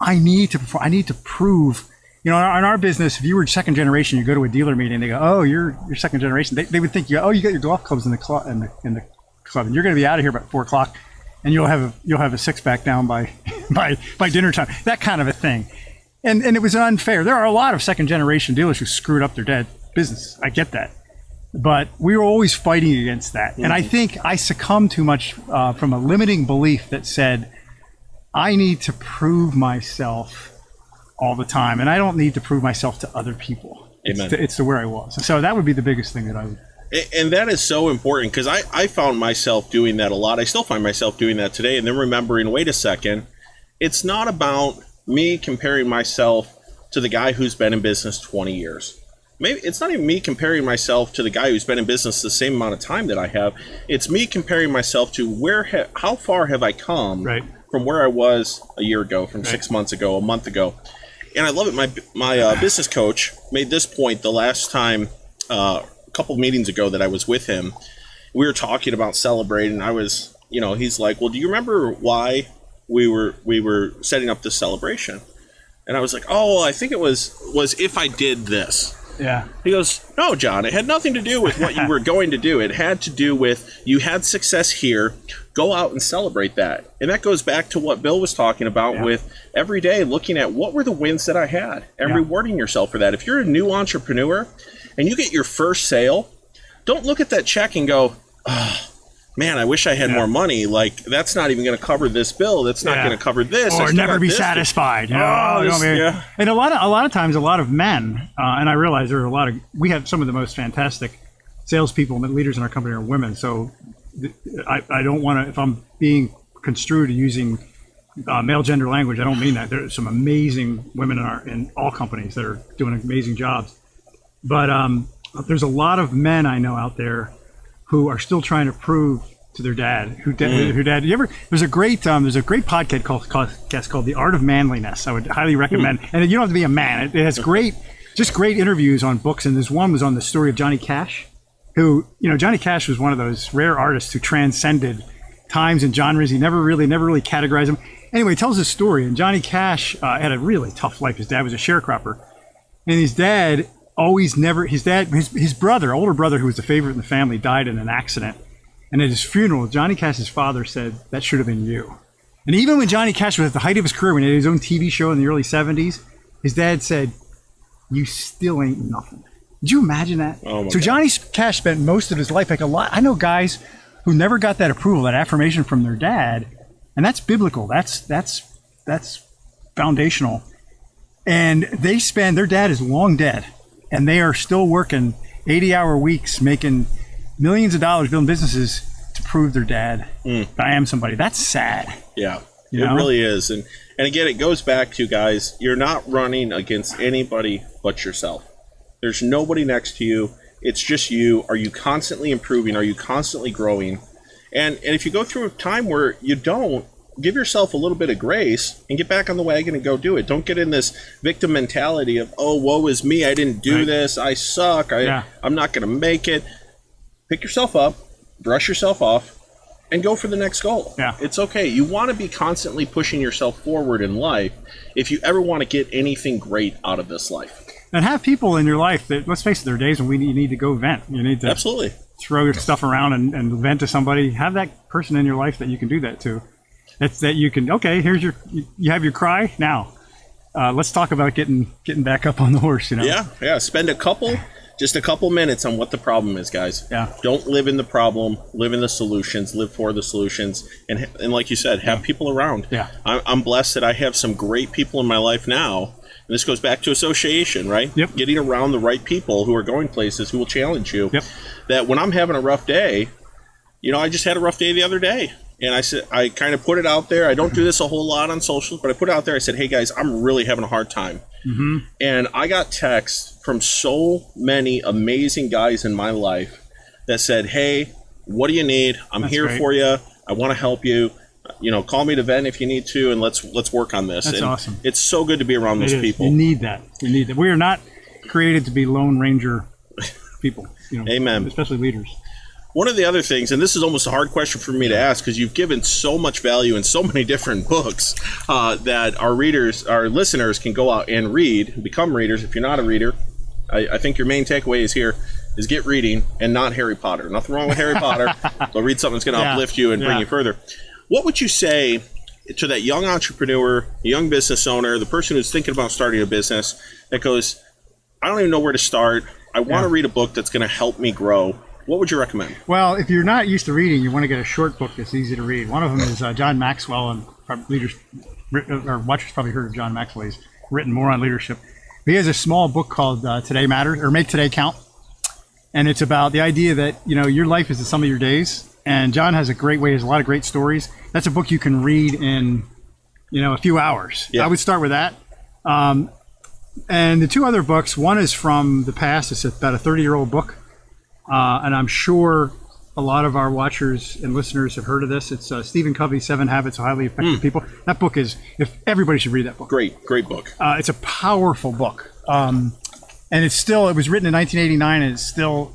I need to prove. In our business, if you were second generation, you go to a dealer meeting, they go, "Oh, you're second generation." They would think, you got your golf clubs in the club, and you're going to be out of here by 4:00, and you'll have a six-pack down by dinner time. That kind of a thing, and it was unfair. There are a lot of second generation dealers who screwed up their dad business. I get that, but we were always fighting against that, and I think I succumbed too much from a limiting belief that said, I need to prove myself all the time, and I don't need to prove myself to other people. Amen. It's to where I was. So that would be the biggest thing that I would. And that is so important, because I found myself doing that a lot. I still find myself doing that today, and then remembering, wait a second, it's not about me comparing myself to the guy who's been in business 20 years. Maybe it's not even me comparing myself to the guy who's been in business the same amount of time that I have. It's me comparing myself to how far have I come from where I was a year ago, from 6 months ago, a month ago. And I love it. My business coach made this point the last time, a couple of meetings ago that I was with him. We were talking about celebrating. I was, he's like, well, do you remember why we were setting up this celebration? And I was like, oh, I think it was if I did this. Yeah. He goes, no, John, it had nothing to do with what you were going to do. It had to do with, you had success here. Go out and celebrate that. And that goes back to what Bill was talking about with every day looking at what were the wins that I had and rewarding yourself for that. If you're a new entrepreneur and you get your first sale, don't look at that check and go, oh, man, I wish I had more money. Like, that's not even going to cover this bill. That's not going to cover this. Or never be satisfied. And a lot of times, a lot of men, and I realize there are we have some of the most fantastic salespeople and leaders in our company are women. So I don't want to, if I'm being construed using male gender language, I don't mean that. There's some amazing women in all companies that are doing amazing jobs. But there's a lot of men I know out there who are still trying to prove to their dad, there's a great podcast called The Art of Manliness. I would highly recommend. And you don't have to be a man. It has great interviews on books. And this one was on the story of Johnny Cash, who, Johnny Cash was one of those rare artists who transcended times and genres. He never really categorized them. Anyway, he tells his story. And Johnny Cash had a really tough life. His dad was a sharecropper. And his dad his brother, older brother, who was the favorite in the family, died in an accident. And at his funeral, Johnny Cash's father said, that should have been you. And even when Johnny Cash was at the height of his career, when he had his own TV show in the early 70s, his dad said, you still ain't nothing. Did you imagine that? Oh my so God. Johnny Cash spent most of his life, I know guys who never got that approval, that affirmation from their dad. And that's biblical. That's foundational. And their dad is long dead. And they are still working 80-hour weeks, making millions of dollars, building businesses to prove their dad, I am somebody. That's sad. Yeah, it really is. And again, it goes back to, guys, you're not running against anybody but yourself. There's nobody next to you. It's just you. Are you constantly improving? Are you constantly growing? And if you go through a time where you don't, give yourself a little bit of grace and get back on the wagon and go do it. Don't get in this victim mentality of, oh, woe is me. I didn't do this. I suck. I'm not going to make it. Pick yourself up, brush yourself off, and go for the next goal. Yeah. It's okay. You want to be constantly pushing yourself forward in life if you ever want to get anything great out of this life. And have people in your life that, let's face it, there are days when you need to go vent. You need to absolutely throw your stuff around and vent to somebody. Have that person in your life that you can do that to. That you can, okay, you have your cry now. let's talk about getting back up on the horse. Yeah. Spend just a couple minutes on what the problem is, guys. Yeah. Don't live in the problem. Live in the solutions. Live for the solutions. And like you said, have people around. Yeah. I'm blessed that I have some great people in my life now. And this goes back to association, right? Yep. Getting around the right people who are going places, who will challenge you. Yep. That when I'm having a rough day, I just had a rough day the other day. And I kind of put it out there. I don't do this a whole lot on socials, but I put it out there. I said, hey, guys, I'm really having a hard time. Mm-hmm. And I got texts from so many amazing guys in my life that said, hey, what do you need? I'm here for you. I want to help you. Call me to vent if you need to, and let's work on this. That's awesome. It's so good to be around those people. You need that. We are not created to be Lone Ranger people. Amen. Especially leaders. One of the other things, and this is almost a hard question for me to ask because you've given so much value in so many different books that our listeners can go out and read, become readers. If you're not a reader, I think your main takeaway is get reading and not Harry Potter. Nothing wrong with Harry Potter, but read something that's going to uplift you and bring you further. What would you say to that young entrepreneur, young business owner, the person who's thinking about starting a business that goes, I don't even know where to start. I want to read a book that's going to help me grow. What would you recommend? Well, if you're not used to reading, you want to get a short book that's easy to read. One of them is John Maxwell, and leaders or watchers probably heard of John Maxwell. He's written more on leadership. He has a small book called Today Matters, or Make Today Count. And it's about the idea that, your life is the sum of your days. And John has a lot of great stories. That's a book you can read in, a few hours. Yeah. I would start with that. And the two other books, one is from the past. It's about a 30-year-old book. And I'm sure a lot of our watchers and listeners have heard of this. It's Stephen Covey's 7 Habits of Highly Effective People. That book everybody should read that book. Great book. It's a powerful book. And it was written in 1989 and it's still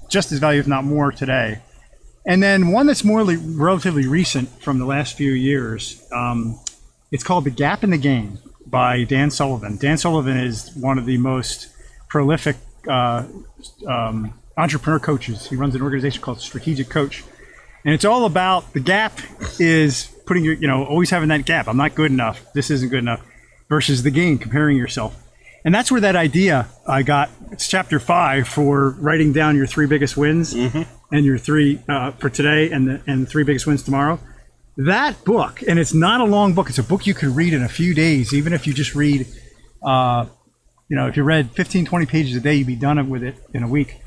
just as valuable, if not more, today. And then one that's more relatively recent from the last few years. It's called The Gap in the Game by Dan Sullivan. Dan Sullivan is one of the most prolific entrepreneur coaches. He runs an organization called Strategic Coach. And it's all about the gap is putting always having that gap. I'm not good enough. This isn't good enough. Versus the game, comparing yourself. And that's where that idea I got. It's chapter 5 for writing down your 3 biggest wins and your 3 for today and the 3 biggest wins tomorrow. That book, and it's not a long book. It's a book you could read in a few days, even if you just read, if you read 15, 20 pages a day, you'd be done with it in a week.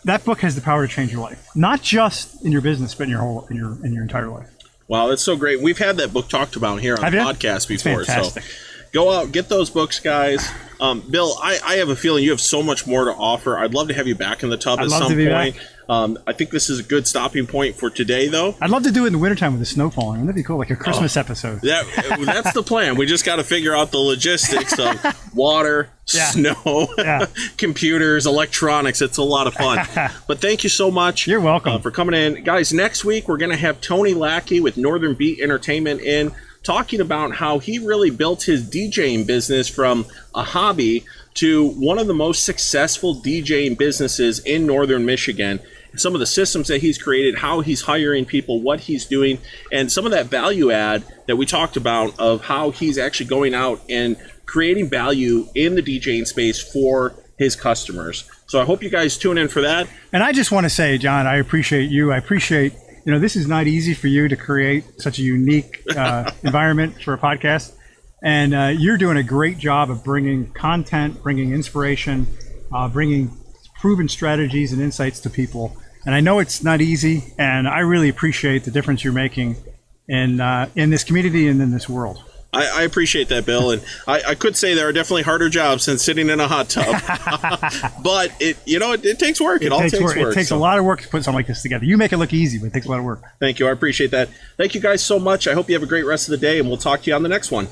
That book has the power to change your life, not just in your business, but in your entire life. Wow, that's so great. We've had that book talked about here on the podcast before. It's fantastic. So go out, get those books, guys. Bill, I have a feeling you have so much more to offer. I'd love to have you back in the tub at some point. I think this is a good stopping point for today, though. I'd love to do it in the wintertime with the snow falling. That'd be cool, like a Christmas episode. That's the plan. We just got to figure out the logistics of water, snow, computers, electronics. It's a lot of fun. But thank you so much. You're welcome. For coming in. Guys, next week we're going to have Tony Lackey with Northern Beat Entertainment in, talking about how he really built his DJing business from a hobby to one of the most successful DJing businesses in Northern Michigan. Some of the systems that he's created, how he's hiring people, what he's doing, and some of that value add that we talked about of how he's actually going out and creating value in the DJing space for his customers. So I hope you guys tune in for that. And I just want to say, John, I appreciate you. I appreciate, this is not easy for you to create such a unique environment for a podcast. And you're doing a great job of bringing content, bringing inspiration, bringing proven strategies and insights to people. And I know it's not easy, and I really appreciate the difference you're making in this community and in this world. I appreciate that, Bill. And I could say there are definitely harder jobs than sitting in a hot tub. But it takes work. It all takes work. It takes a lot of work to put something like this together. You make it look easy, but it takes a lot of work. Thank you. I appreciate that. Thank you guys so much. I hope you have a great rest of the day, and we'll talk to you on the next one.